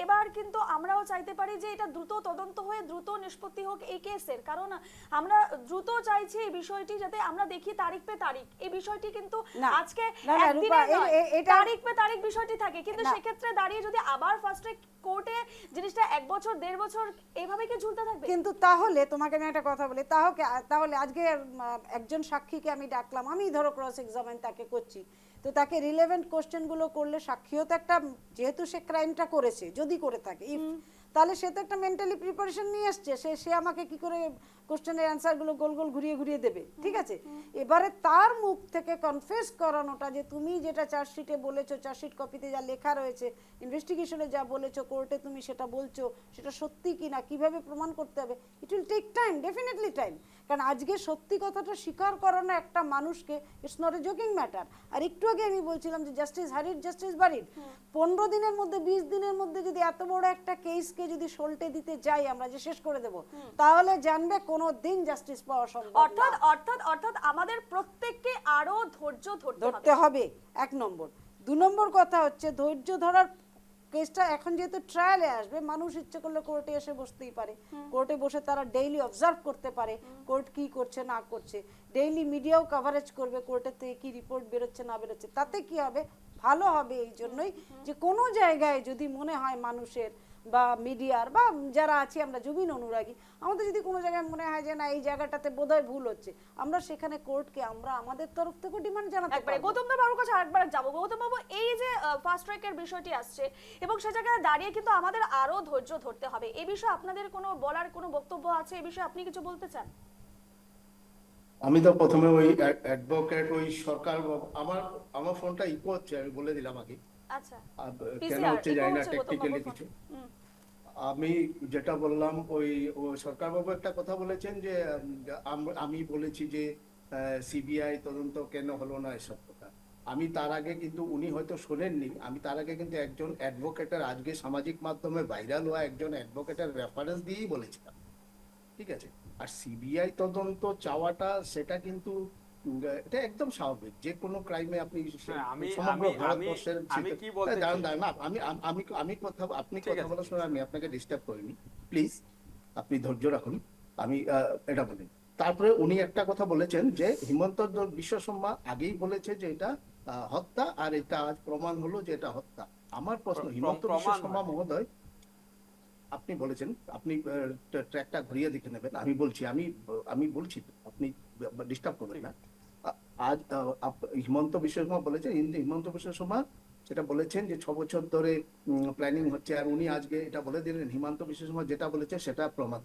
এবার কিন্তু আমরাও চাইতে পারি যে এটা দ্রুত তদন্ত হয়ে দ্রুত নিষ্পত্তি হোক এই কেসের, কারণ আমরা দ্রুত চাইছি এই বিষয়টি যাতে আমরা দেখি তারিখ পে তারিখ। এই বিষয়টি কিন্তু আজকে তারিখ পে তারিখ বিষয়টি থাকে, কিন্তু সেক্ষেত্রে দাঁড়িয়ে যদি আবার ফার্স্ট ট্র্যাক কোর্টে জিনিসটা 1 বছর 1.5 বছর এইভাবে কি ঝুলতে থাকবে? কিন্তু তাহলে তোমাকে আমি একটা কথা বলি, তাহলে আজকে একজন সাক্ষীকে আমি ডাকলাম, আমি ধরো ক্রস এক্সামিন তাকে করছি, তো তাকে রিলেভেন্ট কোশ্চেনগুলো করলে সাক্ষীও তো একটা, যেহেতু সে ক্রাইমটা করেছে যদি করে থাকে, তাহলে সে তো একটা মেন্টালি প্রিপারেশন নিয়ে আসছে, সে আমাকে কি করে কোশ্চেনের অ্যান্সারগুলো গোল গোল ঘুরিয়ে ঘুরিয়ে দেবে, ঠিক আছে। এবারে তার মুখ থেকে কনফেস করানোটা যে তুমি যেটা চার্জশিটে বলেছো, চার্জশিট কপিতে যা লেখা রয়েছে, ইনভেস্টিগেশনে যা বলেছো, কোর্টে তুমি সেটা বলছো, সেটা সত্যি কিনা কিভাবে প্রমাণ করতে হবে, it will take time, definitely time. কারণ আজকে সত্যি কথাটা স্বীকার করানো একটা মানুষকে, it's not a joking matter. আর একটু আগে আমি বলছিলাম যে জাস্টিস হারিড জাস্টিস বারিড, 15 দিনের মধ্যে 20 দিনের মধ্যে যদি এত বড় একটা কেসকে যদি সল্টে দিতে যাই আমরা যে শেষ করে দেব, তাহলে জানবে কোনো দিন জাস্টিস পাওয়া সম্ভব না। অর্থাৎ আমাদের প্রত্যেককে আরো ধৈর্য ধরতে হবে, 1 নম্বর। 2 নম্বর কথা হচ্ছে ধৈর্য ধরার কেসটা এখন যেহেতু ট্রায়ালে আসবে, মানুষ ইচ্ছে করলে কোর্টে এসে বসতেই পারে, কোর্টে বসে তারা ডেইলি অবজার্ভ করতে পারে কোর্ট কি করছে না করছে, ডেইলি মিডিয়াও কভারেজ করবে কোর্টের থেকে কি রিপোর্ট বেরোচ্ছে না বেরোচ্ছে। তাতে কি হবে, ভালো হবে এই জন্যই যে কোনো জায়গায় যদি মনে হয় মানুষের বা মিডিয়ার বা যারা আছি আমরা জুবিন অনুরাগী, আমাদের যদি কোনো জায়গায় মনে হয় যে না এই জায়গাটাতে বোধহয় ভুল হচ্ছে, আমরা সেখানে কোর্টকে আমরা আমাদের তরফ থেকে ডিমান্ড জানাতে পারি। গৌতম বাবুর কাছে আরেকবার যাবো। গৌতম বাবু, এই যে ফাস্ট ট্র্যাকের বিষয়টি আসছে এবং সে জায়গায় দাঁড়িয়ে কিন্তু আমাদের আরো ধৈর্য ধরতে হবে, এই বিষয়ে আপনাদের কোনো বলার কোনো বক্তব্য আছে? এই বিষয়ে আপনি কিছু বলতে চান? আমি তো প্রথমে ওই অ্যাডভোকেট ওই সরকার, আমার ফোনটা ইকো হচ্ছে, আমি বলে দিলাম আগে। আচ্ছা, কেন হচ্ছে জানি না, টেকনিক্যালি কিছু। আমি যেটা বললাম, ওই সরকার বাবু একটা কথা বলেছেন যে আমি বলেছি যে সিবিআই তদন্ত কেন হলো না, এসব কথা। আমি তার আগে কিন্তু, উনি হয়তো শোনেননি, আমি তার আগে কিন্তু একজন অ্যাডভোকেটের, আজকে সামাজিক মাধ্যমে ভাইরাল হওয়া একজন অ্যাডভোকেটের রেফারেন্স দিয়েই বলেছিলাম, ঠিক আছে। আর সিবিআই তদন্ত চাওয়াটা সেটা কিন্তু এটা একদম স্বাভাবিক, যে কোনো ক্রাইমে আপনি সমগ্র ভারতবর্ষের, আমি কথা, আপনি কথা বলার সময় আমি আপনাকে ডিস্টার্ব করিনি, প্লিজ আপনি ধৈর্য রাখুন, আমি এটা বলি। তারপরে উনি একটা কথা বলেছেন যে হিমন্ত বিশ্ব শর্মা আগেই বলেছে যে এটা হত্যা, আর এটা আজ প্রমাণ হলো যে এটা হত্যা। আমার প্রশ্ন, হিমন্ত বিশ্ব শর্মা মহোদয়, আপনি বলেছেন, আপনি ট্র্যাকটা ঘুরিয়ে দেখে নেবেন, আমি বলছি, আপনি ডিস্টার্ব করবেন না। আজ হিমন্ত বিশ্ব শর্মা বলেছেন, হিমন্ত বিশ্ব শর্মা সেটা বলেছেন যে 6 বছর ধরে প্ল্যানিং হচ্ছে, আর উনি আজকে এটা বলে দিলেন হিমন্ত বিশ্ব শর্মা যেটা বলেছে সেটা প্রমাণ,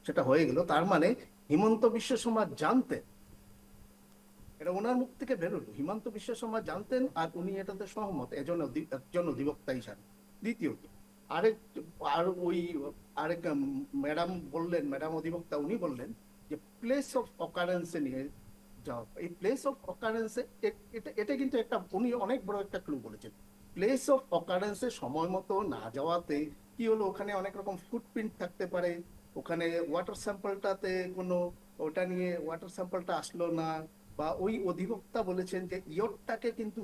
সেটা হয়ে গেল। তার মানে হিমন্ত বিশ্ব শর্মা জানতেন, এটা ওনার মুখ থেকে বেরোলো, হিমন্ত বিশ্ব শর্মা জানতেন, আর উনি এটাতে সহমত, একজন অধিবক্তা হিসাবে। দ্বিতীয়ত, আরেক আর ওই আরেক ম্যাডাম বললেন, ম্যাডাম অধিবক্তা উনি বললেন যে প্লেস অফ অকারেন্সে নিয়ে যাও। এই প্লেস অফ অকারেন্সে এটা কিন্তু একটা, উনি অনেক বড় একটা ক্লু বলেছেন। প্লেস অফ অকারেন্সে সময় মতো না যাওয়াতে কি হলো, ওখানে অনেক রকম ফুটপ্রিন্ট থাকতে পারে, ওখানে ওয়াটার স্যাম্পলটাতে কোনো, ওটা নিয়ে ওয়াটার স্যাম্পলটা আসলো না, বা ওই অধিবক্তা বলেছেন যে ইয়টটাকে কিন্তু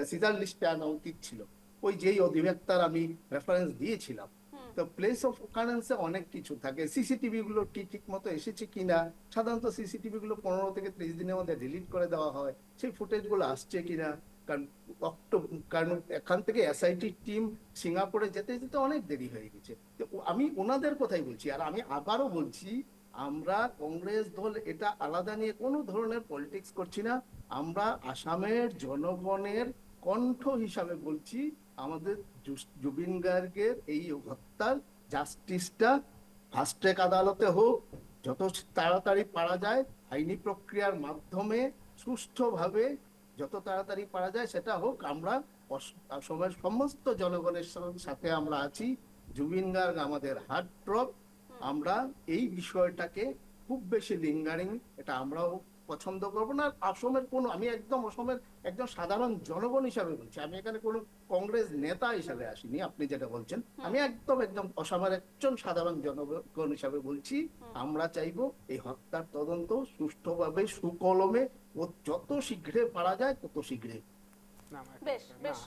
সিজার লিস্টে আনা উচিত ছিল, ওই যেই অধিবক্তার আমি রেফারেন্স দিয়েছিলাম। তো প্লেস অফ অকারেন্সে অনেক কিছু থাকে, সিসিটিভি গুলো কি ঠিক মতো এসেছে কিনা, সাধারণত সিসিটিভি গুলো 15 থেকে 30 দিনের মধ্যে ডিলিট করে দেওয়া হয়, সেই ফুটেজ গুলো আসছে কিনা, কারণ কারণ এখান থেকে এসআইটি টিম সিঙ্গাপুরে যেতে যেতে অনেক দেরি হয়ে গেছে। তো আমি ওনাদের কথাই বলছি, আর আমি আবারও বলছি, আমরা কংগ্রেস দল এটা আলাদা নিয়ে কোনো ধরনের পলিটিক্স করছি না, আমরা আসামের জনগণের কণ্ঠ হিসাবে বলছি, আমাদের জুবিন গার্গের এই হত্যার জাস্টিসটা ফাস্ট ট্র্যাক আদালতে হোক, যত তাড়াতাড়ি পারা যায় আইনি প্রক্রিয়ার মাধ্যমে সুষ্ঠুভাবে যত তাড়াতাড়ি পারা যায় সেটা হোক। আমরা আসামের সমস্ত জনগণের সাথে আমরা আছি। জুবিন গার্গ আমাদের হার্ট ড্রপ। আমরা এই বিষয়টাকে খুব বেশি লিঙ্গারিং এটা আমরাও পছন্দ করব না। অসমের কোনো, আমি একদম অসমের একজন সাধারণ জনগণ হিসাবে বলছি, আমি এখানে কোনো কংগ্রেস নেতা হিসাবে আসিনি, আপনি যেটা বলছেন, আমি একদম অসমের একজন সাধারণ জনগণ হিসাবে বলছি, আমরা চাইবো এই হত্যার তদন্ত সুষ্ঠুভাবে সুকলমে ও যত শীঘ্রে পারা যায় তত শীঘ্রে। না, বেশ, না, বেশ।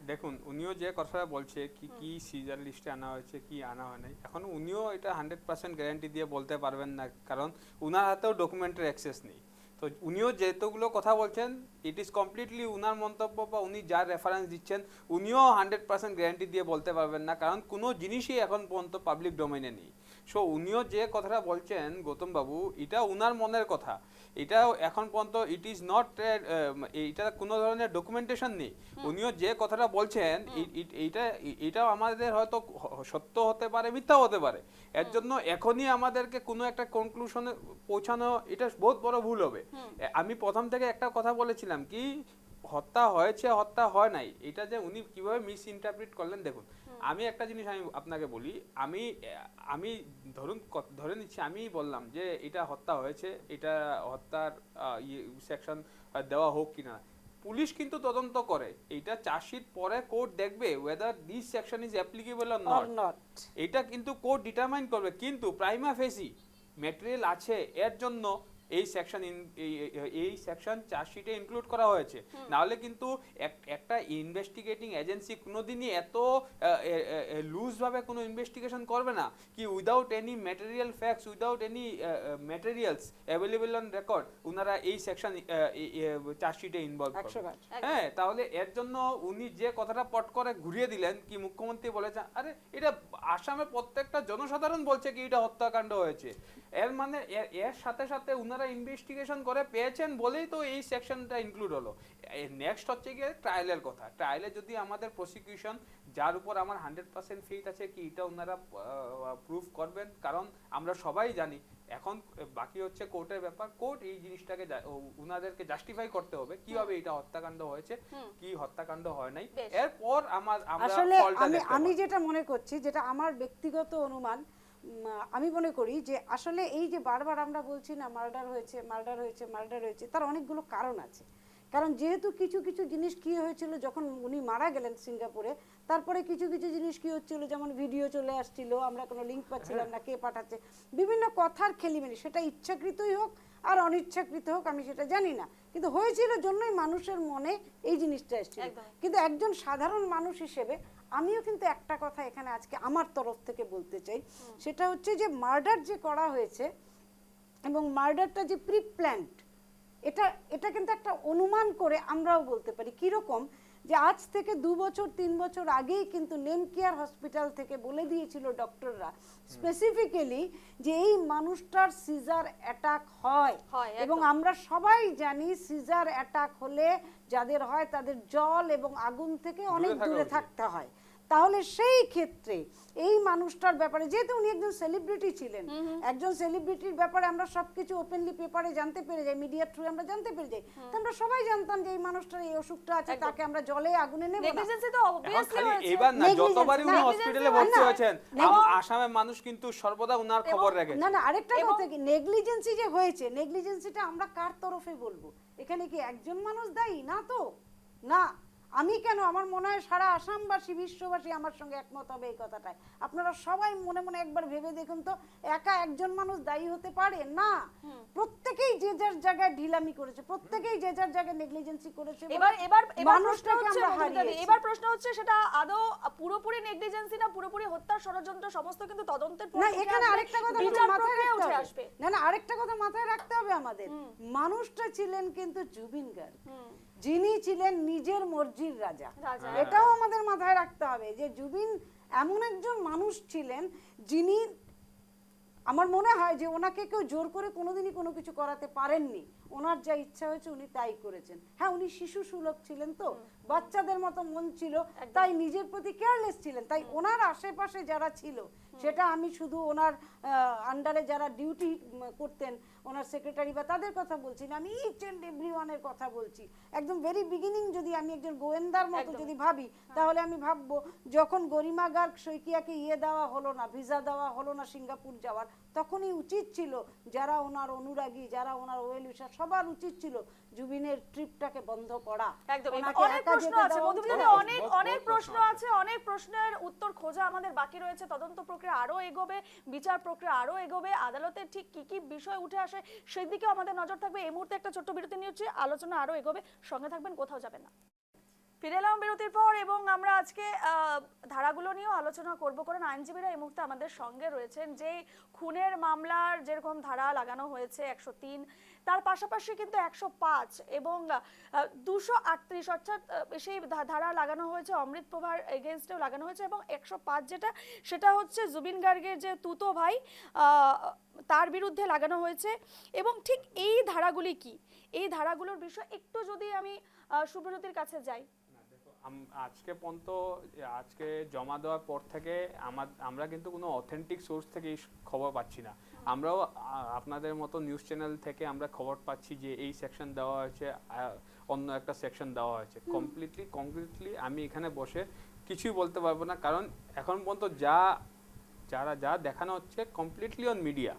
দেখুন উনিও যে কথাটা বলছে কি সিজার লিস্টে আনা হয়েছে কি আনা হয় নাই, এখন উনিও এটা 100% গ্যারান্টি দিয়ে বলতে পারবেন না, কারণ উনার হাতেও ডকুমেন্টের অ্যাক্সেস নেই। তো উনিও যেতগুলো কথা বলছেন ইট ইজ কমপ্লিটলি উনার মন্তব্য, বা উনি যার রেফারেন্স দিচ্ছেন উনিও 100% গ্যারান্টি দিয়ে বলতে পারবেন না, কারণ কোনো জিনিসই এখন পর্যন্ত পাবলিক ডোমেইনে নেই। সো উনিও যে কথাটা বলছেন গৌতম বাবু, এটা উনার মনের কথা, এটা এখন পর্যন্ত ইট ইজ নট, এটা কোনো ধরনের ডকুমেন্টেশন নেই। উনিও যে কথাটা বলছেন এইটাও আমাদের হয়তো সত্য হতে পারে, মিথ্যা হতে পারে, এর জন্য এখনই আমাদেরকে কোনো একটা কনক্লুশনে পৌঁছানো এটা বহুত বড় ভুল হবে। আমি প্রথম থেকে একটা কথা বলেছিলাম কি হত্যা হয়েছে হত্যা হয় নাই, এটা যে উনি কিভাবে মিস ইন্টারপ্রিট করলেন। দেখুন আমি একটা জিনিস আমি আপনাকে বলি, আমি ধরে নিচ্ছি আমি বললাম যে এটা হত্যা হয়েছে, এটা হত্যার সেকশন দেওয়া হোক কিনা, পুলিশ কিন্তু তদন্ত করে, এটা চার্জশিট পরে কোর্ট দেখবে whether this section is applicable or not, এটা কিন্তু কোর্ট ডিটারমাইন করবে, কিন্তু প্রাইমা ফেসি ম্যাটেরিয়াল আছে, এর জন্য এই সেকশন চার্জশিটে ইনক্লুড করা হয়েছে। নাহলে কিন্তু একটা ইনভেস্টিগেটিং এজেন্সি কোনোদিনই এত লুজ ভাবে কোনো ইনভেস্টিগেশন করবে না কি without any material facts, without any materials available on record উনারা এই সেকশন চার্জশিটে ইনভলভ করবে। হ্যাঁ, তাহলে এর জন্য উনি যে কথাটা পট করে ঘুরিয়ে দিলেন কি মুখ্যমন্ত্রী বলেছেন, আরে এটা আসামের প্রত্যেকটা জনসাধারণ বলছে কি এটা হত্যাকাণ্ড হয়েছে, এর মানে এর সাথে সাথে উনারা ইনভেস্টিগেশন করে পেয়েছেন বলেই তো এই সেকশনটা ইনক্লুড হলো। নেক্সট হচ্ছে গিয়ে ট্রায়ালের কথা। ট্রায়ালে যদি আমাদের প্রসিকিউশন, যার উপর আমার 100% ফেথ আছে কি এটা ওনারা প্রুফ করবেন, কারণ আমরা সবাই জানি এখন বাকি হচ্ছে কোর্টের ব্যাপার। কোর্ট এই জিনিসটাকে উনাদেরকে জাস্টিফাই করতে হবে কিভাবে এটা হত্যাকাণ্ড হয়েছে কি হত্যাকাণ্ড হয় নাই, এরপর আমরা আসলে আমি যেটা মনে করছি, যেটা আমার ব্যক্তিগত অনুমান, আমি মনে করি যে আসলে এই যে বারবার আমরা বলছি না মার্ডার হয়েছে মার্ডার হয়েছে মার্ডার হয়েছে, তার অনেকগুলো কারণ আছে। কারণ যেহেতু কিছু কিছু জিনিস কি হয়েছিল যখন উনি মারা গেলেন সিঙ্গাপুরে, তারপরে কিছু কিছু জিনিস কি হচ্ছিল, যেমন ভিডিও চলে আসছিল, আমরা কোনো লিঙ্ক পাচ্ছিলাম না, কে পাঠাচ্ছে, বিভিন্ন কথার খেলিমেলি, সেটা ইচ্ছাকৃতই হোক আর অনিচ্ছাকৃত হোক আমি সেটা জানি না, কিন্তু হয়েছিল জন্যই মানুষের মনে এই জিনিসটা এসেছিল। কিন্তু একজন সাধারণ মানুষ হিসেবে আমিও কিন্তু একটা কথা এখানে আজকে আমার তরফ থেকে বলতে চাই, সেটা হচ্ছে যে মার্ডার যে করা হয়েছে এবং মার্ডারটা যে প্রি প্ল্যান্ড, এটা কিন্তু একটা অনুমান করে আমরাও বলতে পারি। কিরকম, যে আজ থেকে 2 বছর 3 বছর আগেই কিন্তু নেমকেয়ার হসপিটাল থেকে বলে দিয়েছিল ডক্টররা স্পেসিফিক্যালি যে এই মানুষটার সিজার অ্যাটাক হয়, এবং আমরা সবাই জানি সিজার অ্যাটাক হলে যাদের হয় তাদের জল এবং আগুন থেকে অনেক দূরে থাকতে হয়। তাহলে সেই ক্ষেত্রে এই মানুষটার ব্যাপারে, যেহেতু উনি একজন সেলিব্রিটি ছিলেন, একজন সেলিব্রিটির ব্যাপারে আমরা সবকিছু ওপেনলি পেপারে জানতে পেরে যাই, মিডিয়ার থ্রু আমরা জানতে পেরে যাই, তো আমরা সবাই জানতাম যে এই মানুষটার এই অসুখটা আছে, তাকে আমরা জলে আগুনে নেব না। নেগলিজেন্সি তো এখন অবভিয়াসলি খালি হয়েছে। এবার না, যতবারই উনি Negligence, হসপিটালে না, ভর্তি না, হয়েছেন, এবং- আসামের মানুষ কিন্তু সর্বদা উনার খবর রেখেছে। না না, আরেকটা কথা কি, নেগলিজেন্সি যে হয়েছে, নেগলিজেন্সিটা আমরা কার তরফে বলবো? এখানে কি একজন মানুষ দায়ী? না তো, না। আমি কেন, আমার মনে হয় সারা আসামবাসী, বিশ্ববাসী আমার সঙ্গে একমত হবে এই কথাটায়। আপনারা সবাই মনে মনে একবার ভেবে দেখুন তো, একা একজন মানুষ দায়ী হতে পারে না। প্রত্যেকেই যে যার জায়গায় ঢিলামি করেছে, প্রত্যেকেই যে যার জায়গায় নেগলিজেন্সি করেছে। এবার এবার এবার প্রশ্ন মানুষটাকে হচ্ছে আমরা মধুমিতা দি, হারিয়েছি। এবার প্রশ্ন হচ্ছে সেটা আদৌ পুরোপুরি নেগলিজেন্সি না পুরোপুরি হত্যার ষড়যন্ত্র, সমস্ত কিন্তু তদন্তের পর না, উঠে এখানে আসবে, আরেকটা কথা বিচার মাথায় প্রক্রিয়া রাখতে উঠে হবে। আসবে। না না, আরেকটা কথা মাথায় রাখতে হবে আমাদের, মানুষটা ছিলেন কিন্তু জুবিন গার্গ, যিনি ছিলেন নিজের মর্জির রাজা। রাজা। এটাও আমাদের মাথায় রাখতে হবে যে জুবিন এমন একজন মানুষ ছিলেন যিনি, আমার মনে হয় যে ওনাকে কেউ জোর করে কোনোদিনই কোনো কিছু করাতে পারেননি। ওনার যা ইচ্ছা হয়েছে উনি তাই করেছেন। হ্যাঁ, উনি শিশু সুলভ ছিলেন, তো বাচ্চাদের মতো মন ছিল, তাই নিজের প্রতি কেয়ারলেস ছিলেন। তাই ওনার আশেপাশে যারা ছিল, সেটা আমি শুধু ওনার আন্ডারে যারা ডিউটি করতেন, ওনার সেক্রেটারি বা তাদের কথা বলছি না, আমি ইচ এন্ড এভরিওয়ানের কথা বলছি। একদম ভেরি বিগিনিং যদি আমি একজন গোয়েন্দার মতো যদি ভাবি, তাহলে আমি ভাববো যখন গরিমা গার্গ শইকিয়াকে দেওয়া হলো না, ভিসা দেওয়া হলো না সিঙ্গাপুর যাওয়ার, তখনই উচিত ছিল যারা ওনার অনুরাগী, যারা ওনার ওয়েল উইশার, সবার উচিত ছিল জুবিনের ট্রিপটাকে বন্ধ করা। একদম। ওনাকে অনেক একা প্রশ্ন যেতে আছে দেওয়া মধুমিতা দি, উচিত। অনেক অনেক প্রশ্ন আছে, অনেক প্রশ্নের উত্তর খোঁজা আমাদের বাকি রয়েছে। তদন্ত প্রক্রিয়া আরো এগোবে, বিচার প্রক্রিয়া আরো এগোবে, আদালতে ঠিক কি কি বিষয় উঠে আসে সেই দিকেও আমাদের নজর থাকবে। এই মুহূর্তে একটা ছোট্ট বিরতি নিচ্ছি, আলোচনা আরো এগোবে, সঙ্গে থাকবেন, কোথাও যাবেন না। ফিরে এলাম বিরতির পর এবং আমরা আজকে ধারাগুলো নিয়েও আলোচনা করব, কারণ আইনজীবীরা এই মুহূর্তে আমাদের সঙ্গে রয়েছেন। যে খুনের মামলার যেরকম ধারা লাগানো হয়েছে 103, তার পাশাপাশি কিন্তু 105 এবং 238 অর্থাৎ সেই ধারা লাগানো হয়েছে অমৃত প্রভার এগেনস্টেও লাগানো হয়েছে, এবং 105 যেটা, সেটা হচ্ছে জুবিন গার্গের যে তুতো ভাই তার বিরুদ্ধে লাগানো হয়েছে। এবং ঠিক এই ধারাগুলি কি, এই ধারাগুলোর বিষয় একটু যদি আমি সুব্রতর কাছে যাই। আজকে পর্যন্ত, আজকে জমা দেওয়ার পর থেকে আমরা কিন্তু কোনো অথেন্টিক সোর্স থেকে এই খবর পাচ্ছি না। আমরাও আপনাদের মতো নিউজ চ্যানেল থেকে আমরা খবর পাচ্ছি যে এই সেকশন দেওয়া হয়েছে, অন্য একটা সেকশন দেওয়া হয়েছে। কমপ্লিটলি আমি এখানে বসে কিছুই বলতে পারবো না, কারণ এখন পর্যন্ত যা দেখানো হচ্ছে কমপ্লিটলি অন মিডিয়া।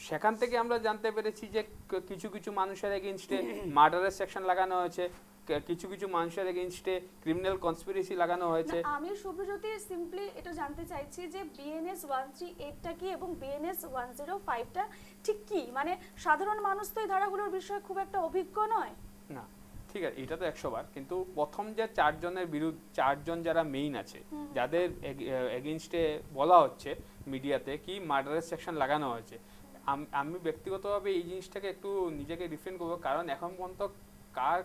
সেখান থেকে আমরা জানতে পেরেছি যে কিছু কিছু মানুষের এগেইনস্টে মার্ডারের সেকশন লাগানো হয়েছে, কিছু কিছু মানুষের এগেইনস্টে ক্রিমিনাল কনস্পিরেসি লাগানো হয়েছে। আমি শুভজ্যোতি সিম্পলি এটা জানতে চাইছি যে বিএনএস 138টা কি এবং বিএনএস 105টা ঠিক কি? মানে সাধারণ মানুষ তো এই ধারাগুলোর বিষয়ে খুব একটা অভিজ্ঞ নয়। না, ঠিক আছে, এটা তো 100 বার, কিন্তু প্রথম যে 4 জনের বিরুদ্ধে, 4 জন যারা মেইন আছে, যাদের এগেইনস্টে বলা হচ্ছে মিডিয়াতে কি মার্ডারের সেকশন লাগানো হয়েছে, আমি ব্যক্তিগতভাবে এই জিনিসটাকে একটু নিজেকে ডিফেন্ড করবো, কারণ এখন পর্যন্ত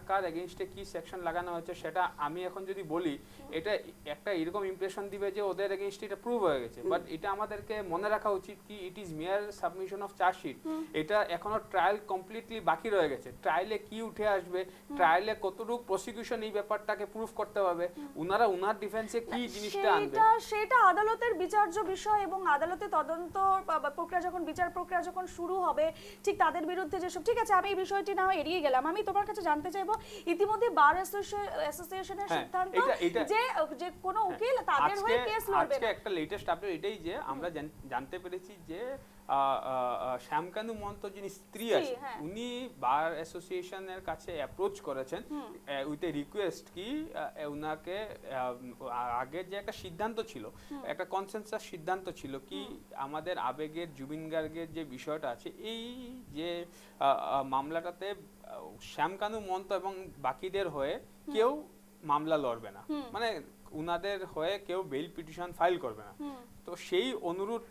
কার এগেইনস্টে কি সেকশন লাগানো হয়েছে সেটা আমি এখন যদি বলি, এটা একটা এরকম ইমপ্রেশন দিবে যে ওদের এগেইনস্টে এটা প্রুভ হয়ে গেছে। বাট এটা আমাদেরকে মনে রাখা উচিত কি ইট ইজ মিয়ার সাবমিশন অফ চার্জশিট। এটা এখনো ট্রায়াল কমপ্লিটলি বাকি রয়ে গেছে। ট্রায়ালে কি উঠে আসবে, ট্রায়ালে কতটুকু প্রসিকিউশন এই ব্যাপারটাকে প্রুভ করতে পারবে, উনার ডিফেন্সে কি জিনিসটা আনবে, সেটা আদালতের বিচার্য বিষয়। এবং আদালতে তদন্ত প্রক্রিয়া যখন, বিচার প্রক্রিয়া যখন শুরু হবে, ঠিক তাদের বিরুদ্ধে যেসব, ঠিক আছে আমি এই বিষয়টি না এড়িয়ে গেলাম, আমি তোমার কাছে জানতে চাইবো, ইতিমধ্যে বার অ্যাসোসিয়েশনের সিদ্ধান্ত যে কোনো উকিল তাদের হয়ে কেস লড়বে। আজকে একটা লেটেস্ট আপডেট এটাই যে আমরা জানতে পেরেছি যে শ্যামকানু মহন্ত যিনি স্ত্রী আছে, উনি বার অ্যাসোসিয়েশনের কাছে অ্যাপ্রোচ করেছেন উইথ এ রিকোয়েস্ট কি উনাকে, আগের যে একটা সিদ্ধান্ত ছিল, একটা কনসেনসাস সিদ্ধান্ত ছিল কি আমাদের আবেগের জুবিন গার্গের যে বিষয়টা আছে, এই যে মামলাটাতে শ্যামকানু মহন্ত এবং বাকিদের হয়ে কেউ মামলা লড়বে না, মানে উনাদের হয়ে কেউ বেল পিটিশন ফাইল করবে না। তো সেই অনুরোধ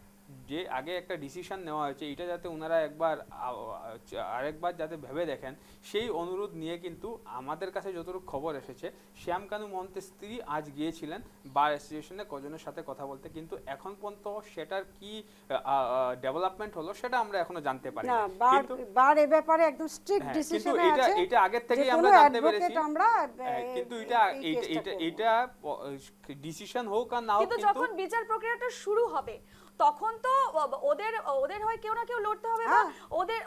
যে আগে একটা ডিসিশন নেওয়া হয়েছে এটা যাতে ওনারা একবার আরেকবার যাতে ভেবে দেখেন, সেই অনুরোধ নিয়ে কিন্তু আমাদের কাছে যতটুকু খবর এসেছে শ্যামকানু মহন্তের স্ত্রী আজ গিয়েছিলেন বার অ্যাসোসিয়েশনে কজনের সাথে কথা বলতে, কিন্তু এখন পর্যন্ত সেটার কি ডেভেলপমেন্ট হলো সেটা আমরা এখনো জানতে পারি না, না। কিন্তু বার এ ব্যাপারে একদম স্ট্রিক্ট হ্যাঁ, কিন্তু ডিসিশনে এটা আছে এটা আগের যে থেকেই কোনো আমরা জানতে পেরেছি। অ্যাডভোকেট আমরা হ্যাঁ, কিন্তু এই এটা কেসটা করব। এটা ডিসিশন হোক আর না হোক, কিন্তু কিন্তু যখন বিচার প্রক্রিয়াটা শুরু হবে তখন তো ওদের ওদের হয় কেউ না কেউ লড়তে হবে, বা হ্যাঁ। ওদের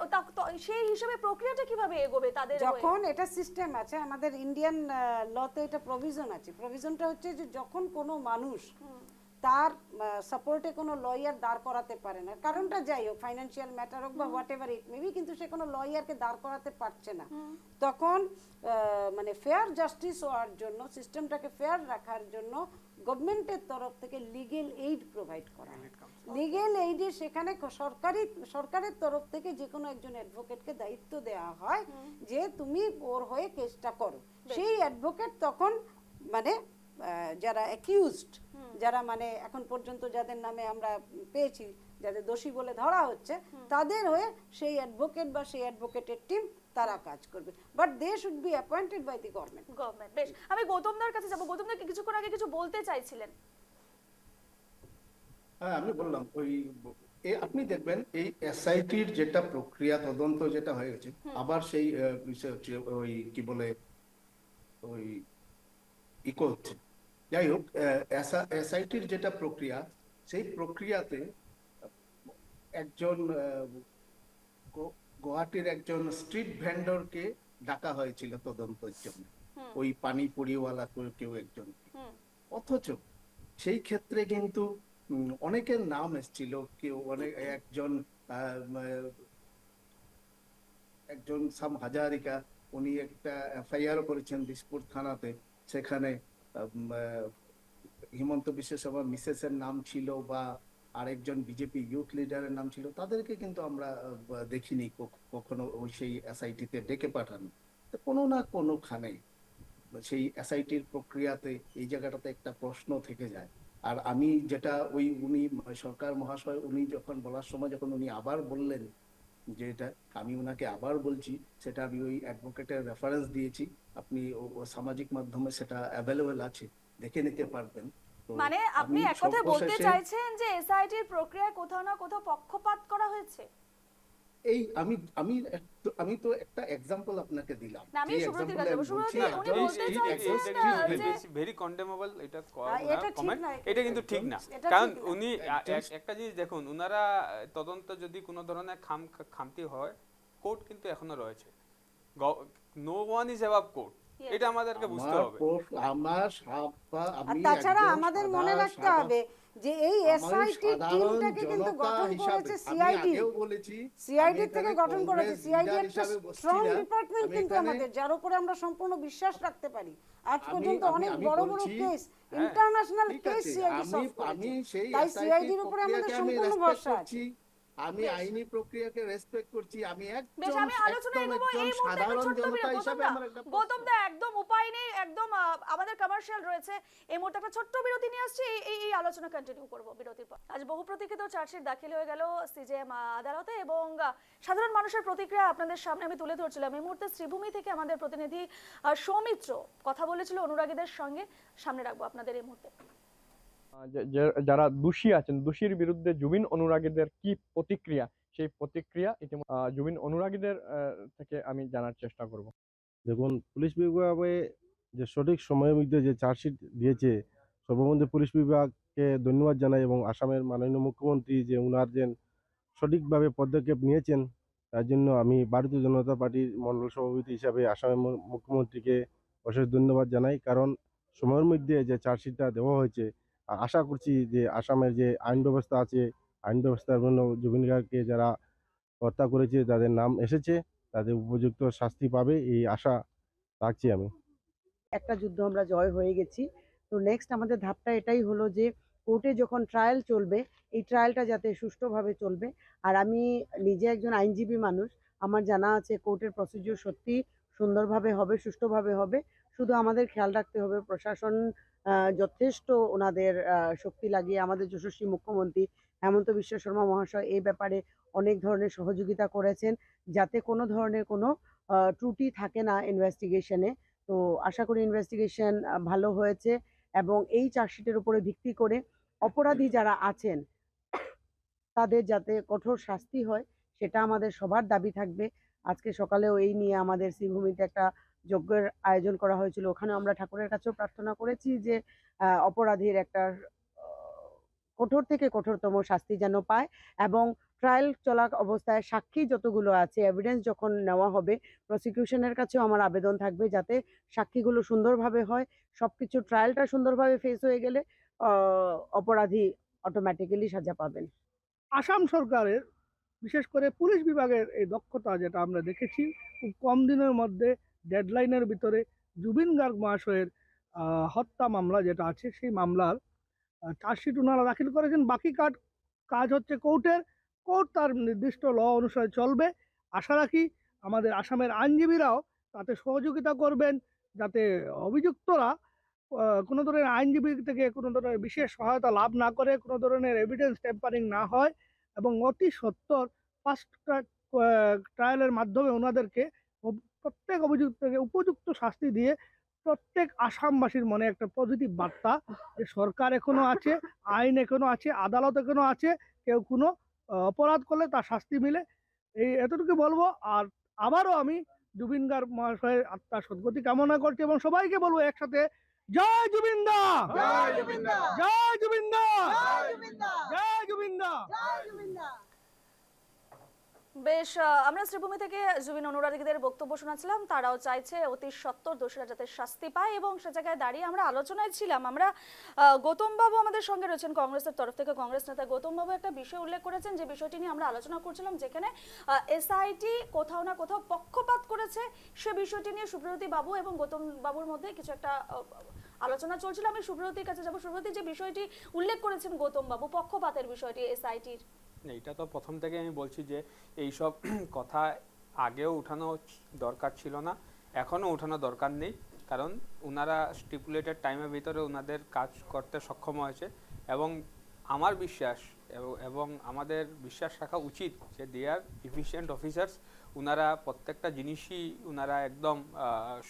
সেই হিসেবে প্রক্রিয়াটা কিভাবে এগোবে তাদের হয়ে? যখন এটা সিস্টেম আছে আমাদের ইন্ডিয়ান লতে, এটা প্রভিশন আছে। প্রভিশনটা হচ্ছে যে যখন কোনো মানুষ তার সাপোর্টে কোনো লয়ার দাঁড় করাতে পারে না, কারণটা যাই হোক, ফাইন্যান্সিয়াল ম্যাটার হোক বা হোয়াট এভার ইট মেবি, কিন্তু সে কোনো লয়ারকে দাঁড় করাতে পারছে না, তখন মানে ফেয়ার জাস্টিস হওয়ার জন্য, সিস্টেমটাকে ফেয়ার রাখার জন্য গভর্নমেন্টের তরফ থেকে লিগেল এইড প্রোভাইড করা হয়। লিগেল এইডে সেখানে সরকারের তরফ থেকে যে কোনো একজন অ্যাডভোকেটকে দায়িত্ব দেওয়া হয় যে তুমি ওর হয়ে কেসটা করো। সেই অ্যাডভোকেট তখন মানে যারা অ্যাকিউজড, যারা মানে এখন পর্যন্ত যাদের নামে আমরা পেয়েছি, যাদের দোষী বলে ধরা হচ্ছে, তাদের হয়ে সেই অ্যাডভোকেট বা সেই অ্যাডভোকেটের টিম তারা কাজ করবে, but they should be appointed by the government. বেশ, আমি গৌতমদার কাছে যাব। গৌতমদা কিছুক্ষণ আগে কিছু বলতে চাইছিলেন। হ্যাঁ, আমি বললাম আপনি দেখবেন এই এসআইটির যেটা প্রক্রিয়া তদন্ত যেটা হয়ে গেছে, আবার সেই বিষয় হচ্ছে ওই কি বলে ওই ইকো হচ্ছে। যাই হোক, এসআইটির যেটা প্রক্রিয়া, সেই প্রক্রিয়াতে একজন গুয়াহাটির একজন স্ট্রিট ভেন্ডরকে ডাকা হয়েছিল তদন্তের জন্য, ওই পানি পুরিওয়ালা কেউ একজন। অথচ সেই ক্ষেত্রে কিন্তু অনেকের নাম এসেছিল, কেউ একজন সাম হাজারিকা, উনি একটা এফআইআর করেছেন দিসপুর থানাতে, সেখানে হিমন্ত বিশ্ব শর্মা মিসেসের নাম ছিল বা আরেকজন বিজেপি ইউথ লিডারের নাম ছিল, তাদেরকে কিন্তু আমরা দেখিনি কখনো ওই সেই এসআইটিতে ডেকে পাঠানো। তো কোনো না কোনোখানে সেই এসআইটির প্রক্রিয়াতে এই জায়গাটাতে একটা প্রশ্ন থেকে যায়। আর আমি যেটা উনি সরকার মহাশয় উনি যখন বলার সময় যখন উনি আবার বললেন, যেটা আমি ওনাকে আবার বলছি, সেটা আমি ওই অ্যাডভোকেটের রেফারেন্স দিয়েছি, আপনি সামাজিক মাধ্যমে সেটা অ্যাভেলেবল আছে, দেখে নিতে পারবেন। তো মানে আপনি আমি এক কথায় বলতে সর্বশেষে চাইছেন যে এসআইটির প্রক্রিয়ায় কোথাও না কোথাও পক্ষপাত করা হয়েছে? এই আমি তো একটা এক্সাম্পল আপনাকে দিলাম। না, আমি যে সুব্রতির example কাছে আমি যাবো। বলছি, সুব্রতি, উনি বলতে চাইছেন ভেরি কন্ডেমেবল এটা এটা ঠিক কমেন্ট, না, এটা কিন্তু ঠিক না। এটা কারণ ঠিক না। উনি একটা জিনিস দেখুন, উনারা তদন্ত যদি কোনো ধরনের খামতি হয়, কোর্ট কিন্তু এখনো রয়েছে। No one is above court, এটা আমাদেরকে বুঝতে হবে। আর তাছাড়া আমাদের মনে রাখতে হবে যে এই এসআইটি টিমটাকে কিন্তু গঠন করেছে সিআইডি। সিআইডি থেকে গঠন করেছে। সিআইডি একটা স্ট্রং ডিপার্টমেন্ট কিন্তু আমাদের, যার উপরে আমরা সম্পূর্ণ বিশ্বাস রাখতে পারি। আজ পর্যন্ত অনেক বড় বড় case, international case CID solve করেছে। তাই সিআইডির উপরে আমাদের সম্পূর্ণ ভরসা আছে। আমি আইনি প্রক্রিয়াকে রেসপেক্ট করছি। আমি বেশ, আমি আলোচনায় এগোবো। এই মুহূর্তে একটা সাধারণ ছোট্ট জনতা বিরতি। হিসাবে আমার একটা গৌতমদা একদম উপায় নেই, একদম আমাদের কমার্শিয়াল রয়েছে। এই মুহূর্তে একটা ছোট্ট বিরতি নিয়ে আসছি, এই আলোচনা কন্টিনিউ করব বিরতির পর। আজ বহু প্রতীক্ষিত চার্জশিট দাখিল হয়ে গেল সিজেএম আদালতে, এবং সাধারণ মানুষের প্রতিক্রিয়া আপনাদের সামনে আমি তুলে ধরছিলাম। এই মুহূর্তে শ্রীভূমি থেকে আমাদের প্রতিনিধি সৌমিত্র কথা বলেছিল অনুরাগীদের সঙ্গে, সামনে রাখবো আপনাদের এই মুহূর্তে। যারা দোষী আছেন, দোষীর বিরুদ্ধে জুবিন অনুরাগীদের কি প্রতিক্রিয়া, সেই প্রতিক্রিয়া ইতিমধ্যে জুবিন অনুরাগীদের থেকে আমি জানার চেষ্টা করব। দেখুন, পুলিশ বিভাগে যে সঠিক সময়ের মধ্যে যে চার্জশিট দিয়েছে, সর্বমধ্যে পুলিশ বিভাগকে ধন্যবাদ জানাই, এবং আসামের মাননীয় মুখ্যমন্ত্রী যে উনার যে সঠিকভাবে পদক্ষেপ নিয়েছেন, তার জন্য আমি ভারতীয় জনতা পার্টির মণ্ডল সভাপতি হিসাবে আসামের মুখ্যমন্ত্রীকে অশেষ ধন্যবাদ জানাই। কারণ সময়ের মধ্যে যে চার্জশিটটা দেওয়া হয়েছে, আশা করছি যে আসামের যে আইন ব্যবস্থা আছে, আইন ব্যবস্থার জন্য জুবিন গার্গকে যারা হত্যা করেছে তাদের নাম এসেছে, তাদের উপযুক্ত শাস্তি পাবে, এই আশা রাখছি আমি। একটা যুদ্ধ আমরা জয় হয়ে গেছি। তো নেক্সট আমাদের ধাপটা এটাই হলো যে কোর্টে যখন ট্রায়াল চলবে, এই ট্রায়ালটা যাতে সুষ্ঠুভাবে চলবে। আর আমি নিজে একজন আইনজীবী মানুষ, আমার জানা আছে কোর্টের প্রসিডিউর সত্যি সুন্দরভাবে হবে, সুষ্ঠুভাবে হবে। শুধু আমাদের খেয়াল রাখতে হবে যথেষ্ট ওনাদের শক্তি লাগিয়ে, আমাদের যশস্বী মুখ্যমন্ত্রী হেমন্ত বিশ্ব শর্মা মহাশয় এই ব্যাপারে অনেক ধরনের সহযোগিতা করেছেন, যাতে কোনো ধরনের কোনো ত্রুটি থাকে না ইনভেস্টিগেশনে। তো আশা করি ইনভেস্টিগেশন ভালো হয়েছে এবং এই চার্জশিটের উপরে ভিত্তি করে অপরাধী যারা আছেন তাদের যাতে কঠোর শাস্তি হয়, সেটা আমাদের সবার দাবি থাকবে। আজকে সকালেও এই নিয়ে আমাদের শ্রীভূমিতে একটা যজ্ঞের আয়োজন করা হয়েছিল। ওখানে আমরা ঠাকুরের কাছেও প্রার্থনা করেছি যে অপরাধীর একটা কঠোর থেকে কঠোরতম শাস্তি যেন পায় এবং ট্রায়াল চলা অবস্থায় সাক্ষী যতগুলো আছে, এভিডেন্স যখন নেওয়া হবে, প্রসিকিউশনের কাছেও আমার আবেদন থাকবে যাতে সাক্ষীগুলো সুন্দরভাবে হয়। সবকিছু ট্রায়ালটা সুন্দরভাবে ফেস হয়ে গেলে অপরাধী অটোমেটিক্যালি সাজা পাবেন। আসাম সরকারের বিশেষ করে পুলিশ বিভাগের এই দক্ষতা যেটা আমরা দেখেছি, খুব কম দিনের মধ্যে ডেডলাইনের ভিতরে জুবিন গার্গ মহাশয়ের হত্যা মামলা যেটা আছে সেই মামলার চার্জশিট ওনারা দাখিল করেছেন। বাকি কাজ হচ্ছে কোর্টের। কোর্ট তার নির্দিষ্ট ল অনুসারে চলবে। আশা রাখি আমাদের আসামের আইনজীবীরাও তাতে সহযোগিতা করবেন, যাতে অভিযুক্তরা কোনো ধরনের আইনজীবী থেকে কোনো ধরনের বিশেষ সহায়তা লাভ না করে, কোনো ধরনের এভিডেন্স টেম্পারিং না হয় এবং অতি সত্বর ফাস্ট ট্র্যাক ট্রায়ালের মাধ্যমে ওনাদেরকে প্রত্যেক অভিযুক্তকে উপযুক্ত শাস্তি দিয়ে প্রত্যেক আসামবাসীর মনে একটা পজিটিভ বার্তা যে সরকার এখনো আছে, আইন এখনো আছে, আদালত এখনো আছে, কেউ কোনো অপরাধ করলে তার শাস্তি মিলে। এতটুকু বলবো। আর আবারও আমি জুবিন গার্গ মহাশয়ের আত্মার সদ্গতি কামনা করছি এবং সবাইকে বলবো একসাথে, জয় জুবিন দা, জয় জুবিন দা, জয় জুবিন দা, জয় জুবিন দা। বেশ, আমরা শ্রীভূমি থেকে জুবিন অনুরাগীদের বক্তব্য শোনাচ্ছিলাম। তারাও চাইছে অতি সত্বর দোষীরা যাতে শাস্তি পায় এবং সে জায়গায় দাঁড়িয়ে আমরা আলোচনায় ছিলাম। আমরা গৌতম বাবু আমাদের সঙ্গে রয়েছেন কংগ্রেসের তরফ থেকে, কংগ্রেস নেতা গৌতম বাবু একটা বিষয় উল্লেখ করেছেন, যে বিষয়টি নিয়ে আমরা আলোচনা করছিলাম, যেখানে এসআইটি কোথাও না কোথাও পক্ষপাত করেছে। সে বিষয়টি নিয়ে সুব্রতী বাবু এবং গৌতম বাবুর মধ্যে কিছু একটা আলোচনা চলছিল। আমি সুব্রতীর কাছে যাবো। সুব্রতী, যে বিষয়টি উল্লেখ করেছেন গৌতম বাবু, পক্ষপাতের বিষয়টি এসআইটির, এটা তো প্রথম থেকে আমি বলছি যে এইসব কথা আগেও উঠানো দরকার ছিল না, এখনও উঠানো দরকার নেই, কারণ ওনারা স্টিপুলেটেড টাইমের ভিতরে ওনাদের কাজ করতে সক্ষম হয়েছে এবং আমার বিশ্বাস এবং আমাদের বিশ্বাস রাখা উচিত যে দে আর এফিশিয়েন্ট অফিসার্স। ওনারা প্রত্যেকটা জিনিসই ওনারা একদম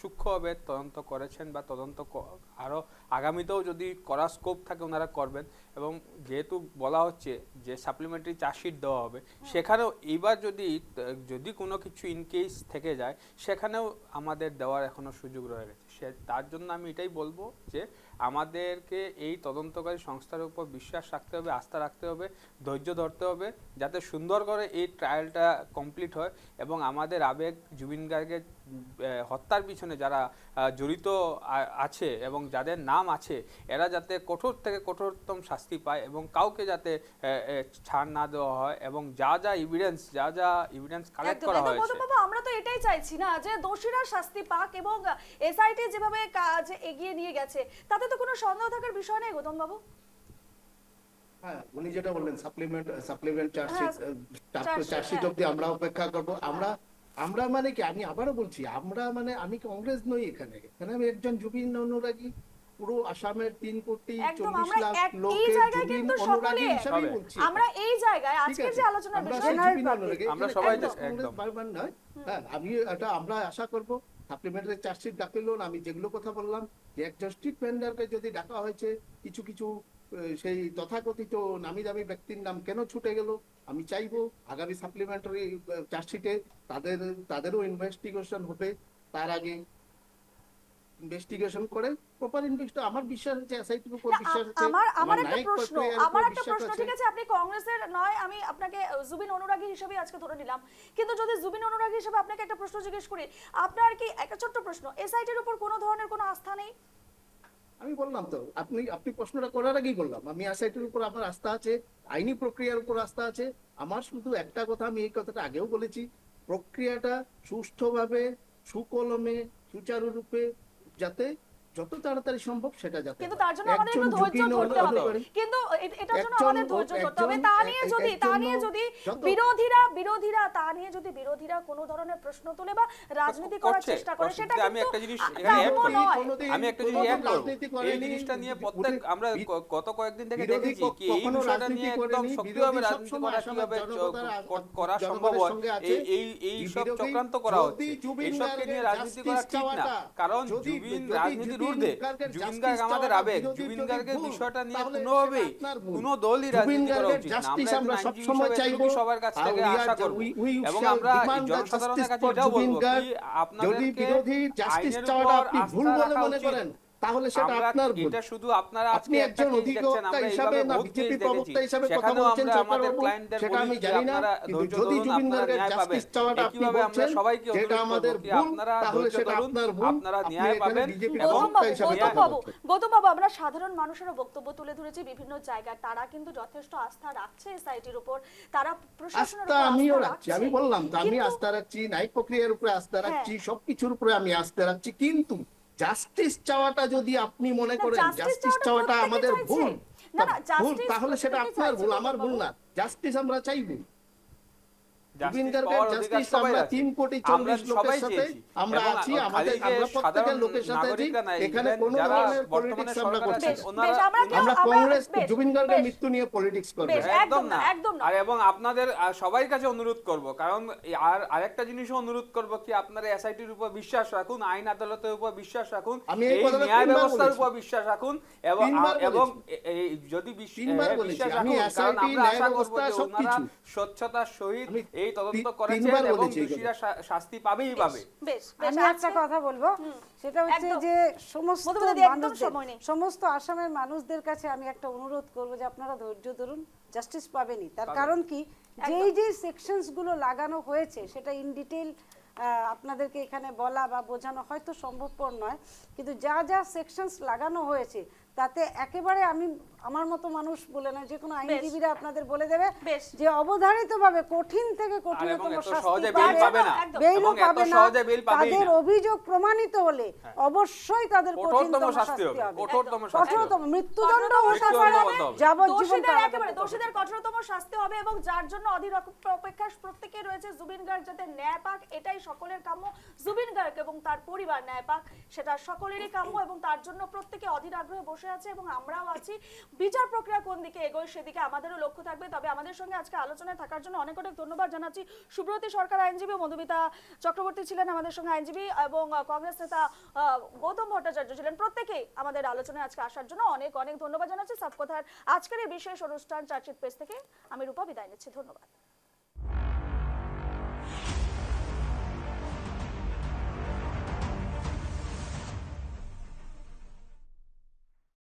সূক্ষ্মভাবে তদন্ত করেছেন বা তদন্ত আরও আগামীতেও যদি করার স্কোপ থাকে ওনারা করবেন। এবং যেহেতু বলা হচ্ছে যে সাপ্লিমেন্টারি চার্জশিট দেওয়া হবে, সেখানেও এইবার যদি কোনো কিছু ইনকেস থেকে যায় সেখানেও আমাদের দেওয়ার এখনও সুযোগ রয়ে গেছে। তার জন্য আমি এটাই বলবো যে আমাদেরকে এই তদন্তকারী সংস্থার উপর বিশ্বাস রাখতে হবে, আস্থা রাখতে হবে, ধৈর্য ধরতে হবে, যাতে সুন্দর করে এই ট্রায়ালটা কমপ্লিট হয় এবং আমাদের আবেগ জুবিন গার্গের হত্যার পিছনে যারা জড়িত আছে এবং যাদের নাম আছে, এরা যাতে কঠোর থেকে কঠোরতম শাস্তি পায় এবং কাউকে যাতে ছাড় না দেওয়া হয় এবং যা যা এভিডেন্স কালেক্ট করা হয়েছে। আমরা তো এটাই চাইছি না যে দোষীরা শাস্তি পাক, এবং এসআইটি যেভাবে কাজ এগিয়ে নিয়ে গেছে তাতে তো কোনো সন্দেহ থাকার বিষয় নেই গৌতম বাবু। হ্যাঁ, উনি যেটা বললেন সাপ্লিমেন্ট চার্জশিট অব্দি আমরা অপেক্ষা করবো। আমরা মানে কি, আমি আবারও বলছি, আমি কংগ্রেস নই, এখানে আমি একজন জুবিন অনুরাগী। পুরো আসামের 3,40,00,000 লোকের জুবিন অনুরাগী হিসেবে বলছি। আমরা এই জায়গায় আজকের যে আলোচনার বিষয় আমরা সবাই কংগ্রেস বারবার নয়। হ্যাঁ, আমরা আশা করব সাপ্লিমেন্টারি চার্জশিট ডাকল। আমি যেগুলো কথা বললাম, যে একজন স্ট্রিট ভেন্ডারকে যদি ডাকা হয়েছে, কিছু সেই তথাকথিত নামি দামি ব্যক্তির নাম কেন ছুটে গেল, আমি চাইবো আগামী সাপ্লিমেন্টারি চার্জশিটে তাদেরও ইনভেস্টিগেশন হবে। তার আগে ইনভেস্টিগেশন করে প্রপার ইনভেস্টিগেশন। আমার বিশ্বাস আছে এসআইটির উপর বিশ্বাস আছে। আমার একটা প্রশ্ন, ঠিক আছে, আপনি কংগ্রেসের নয়, আমি আপনাকে জুবিন অনুরাগী হিসেবে আজকে ধরে নিলাম, কিন্তু যদি জুবিন অনুরাগী হিসেবে আপনাকে একটা প্রশ্ন জিজ্ঞেস করি, আপনার কি একটা ছোট্ট প্রশ্ন, এসআইটির উপর কোনো ধরনের কোনো আস্থা নেই? আমি বললাম তো, আপনি প্রশ্নটা করার আগেই বললাম, আমি এসআইটির উপর আমার আস্থা আছে, আইনি প্রক্রিয়ার উপর আস্থা আছে। আমার শুধু একটা কথা, আমি এই কথাটা আগেও বলেছি, প্রক্রিয়াটা সুষ্ঠুভাবে, সুকলমে, সুচারুরূপে যাতে যত তাড়াতাড়ি সম্ভব সেটা যাতে কিন্তু হয়। তার জন্য আমাদের একটু একজন ধৈর্য ঝুঁকি ধরতে নেওয়া হবে, হতে পারে। কিন্তু এটার জন্য একজন আমাদের ধৈর্য ধরতে হবে। তা নিয়ে যদি বিরোধীরা কোনো ধরনের প্রশ্ন তোলে বা রাজনীতি করার করছে, চেষ্টা করে, করছে। সেটা আমি কিন্তু একটা জিনিস এখানে add কাম্য করি। নয়। আমি একটা জিনিস অ্যাড করব, এই জিনিসটা নিয়ে প্রত্যেক আমরা গত কয়েকদিন থেকে দেখেছি কি এই বিষয়টা নিয়ে একদম সক্রিয়ভাবে রাজনীতি করা কিভাবে করা সম্ভব হয়, এই সব চক্রান্ত করা হচ্ছে। এইসবকে নিয়ে রাজনীতি করা ঠিক না, কারণ জুবিন রাজনীতির ঊর্ধ্বে। জুবিন গার্গ আমাদের আবেগ, জুবিন গার্গের বিষয়টা নিয়ে কোনোভাবেই কোনো দলই রাজনীতি করা উচিত না। আমরা একজন আইনজীবী হিসেবে সবার কাছ থেকে আশা করব, এবং আমরা জনসাধারণের কাছে এটাও বলবো কি আপনাদেরকে আইনের উপর আস্থা রাখা উচিত। তাহলে সেটা আপনার ভুল। এটা শুধু আপনারা আপনি আজকে একজন একটা কেস দেখছেন, অধিকর্তা আমরা হিসাবে এইভাবে না বহুত বিজেপি কেস প্রবক্তা দেখেছি, হিসাবে কথা সেখানেও বলছেন আমরা আমাদের সরকারবাবু, ক্লায়েন্টদের সেটা বলি আমি যে জানি না, আপনারা কিন্তু ধৈর্য যদি ধরুন, জুবিন আপনারা গার্গের ন্যায় পাবেন। জাস্টিস চাওয়াটা আপনি একইভাবে আমরা বলছেন সবাইকে যেটা অনুরোধ করব আমাদের কি ভুল, আপনারা তাহলে ধৈর্য সেটা ধরুন, আপনার ভুল। আপনারা আপনি ন্যায় এখানে পাবেন। বিজেপি এবং প্রবক্তা হিসাবে কথা বলছেন। গৌতম বাবু, আমরা সাধারণ মানুষেরও বক্তব্য তুলে ধরেছি বিভিন্ন জায়গায়, তারা কিন্তু যথেষ্ট আস্থা রাখছে এসআইটির উপর, তারা প্রশাসনের আস্থা উপর আমিও আস্থা রাখছি, রাখছে। আমি বললাম তো, আমি কিন্তু- আস্থা রাখছি, ন্যায় প্রক্রিয়ার উপরে আস্থা রাখছি, হ্যাঁ। সবকিছুর উপরে আমি আস্থা রাখছি, কিন্তু জাস্টিস চাওয়াটা যদি আপনি মনে করেন justice জাস্টিস চাওয়াটা চাওয়াটা প্রত্যেকে আমাদের চাইছে। ভুল, না, না, ভুল, justice তাহলে সেটা প্রত্যেকে আপনার ভুল, চাইছে, আমার ভুল গৌতম না। জাস্টিস আমরা চাইবো। জুবিন জাস্টিস গার্গের পাওয়ার অধিকার জাস্টিস সবাই আমরা আছে। 3,40,40,000 আমরা সবাই লোকের সাথে চেয়েছি, আমরা এবং আছি, খালি আমাদের যে আমরা প্রত্যেকের সাধারণ লোকের সাথে আছি, নাগরিকরা না, এখানে even কোনো যারা ধরনের বর্তমানে পলিটিক্স আমরা সরকার করছি আছে, না। ওনারা আমরা কংগ্রেস বেশ, জুবিন গার্গের বেশ। মৃত্যু নিয়ে পলিটিক্স করবো বেশ, না। একদম না, একদম না। আর এবং আপনাদের সবাই কাছে অনুরোধ করব, কারণ আর আরেকটা জিনিসও অনুরোধ করব কি আপনারা এসআইটির উপর বিশ্বাস রাখুন, আইন আদালতের উপর বিশ্বাস রাখুন, আমি এই এই কথাটা ন্যায় 3 বার ব্যবস্থার বলেছি। উপর বিশ্বাস রাখুন, এবং 3 বার এবং বলেছি। যদি 3 বার বলেছি, বিশ্বাস আমি রাখুন, কারণ SIT, আমরা ন্যায় আশা করব ব্যবস্থা, যে ওনারা সবকিছু। স্বচ্ছতার সহিত আমি এই তদন্ত 3 করেছেন বার এবং বলেছি এই দোষীরা শাস্তি পাবেই পাবে। বেশ, আমি একটা কথা বলবো, সেটা হচ্ছে একদম। যে সমস্ত মধুমিতাদি, একদম মানুষদের, সময় নেই। সমস্ত আসামের মানুষদের কাছে আমি একটা অনুরোধ করব যে আপনারা ধৈর্য ধরুন, জাস্টিস পাবেনই। তার কারণ কি, যে সেকশনস গুলো লাগানো হয়েছে সেটা ইন ডিটেইল আপনাদেরকে এখানে বলা বা বোঝানো হয়তো সম্ভবপর নয়, কিন্তু যা যা সেকশনস লাগানো হয়েছে তাতে একেবারে আমি আমার মতো মানুষ বলে না, যে কোনো আইনজীবীরা আপনাদের বলে দেবে বেশ। যে অবধারিতভাবে কঠিন থেকে এবং কঠিনতম এত শাস্তি সহজে বেল পাবে না, বেইলও এবং এত পাবে না, সহজে বেল পাবেই তাদের না। অভিযোগ প্রমাণিত হলে অবশ্যই তাদের কঠোরতম শাস্তি শাস্তি হবে, হবে, কঠোরতম শাস্তি হবে। কঠোরতম মৃত্যুদণ্ড হতে মৃত্যুদণ্ড পারে, হতে হবে। যাবজ্জীবন একেবারে দোষীদের কঠোরতম শাস্তি হবে, এবং যার জন্য অধীর অপেক্ষা প্রত্যেকে রয়েছে জুবিন গার্গ যাতে ন্যায় পাক, এটাই সকলের কাম্য। জুবিন গার্গ এবং তার পরিবার ন্যায় পাক, সেটা সকলেরই কাম্য, এবং তার জন্য প্রত্যেকে অধীর আগ্রহে বসে আছে, এবং আমরাও আছি। বিচার প্রক্রিয়া কোন দিকে এগোয় সেদিকে আমাদেরও লক্ষ্য থাকবে। তবে আমাদের সঙ্গে আজকে আলোচনায় থাকার জন্য অনেক অনেক ধন্যবাদ জানাচ্ছি। সুব্রতী সরকার আইনজীবী, মধুমিতা চক্রবর্তী ছিলেন আমাদের সঙ্গে আইনজীবী, এবং কংগ্রেস নেতা গৌতম ভট্টাচার্য ছিলেন। প্রত্যেকেই আমাদের আলোচনায় আজকে আসার জন্য অনেক অনেক ধন্যবাদ জানাচ্ছি। সাবকথার আজকের এই বিশেষ অনুষ্ঠান চার্জশিট পেজ থেকে আমি রূপা বিদায় নিচ্ছি। ধন্যবাদ।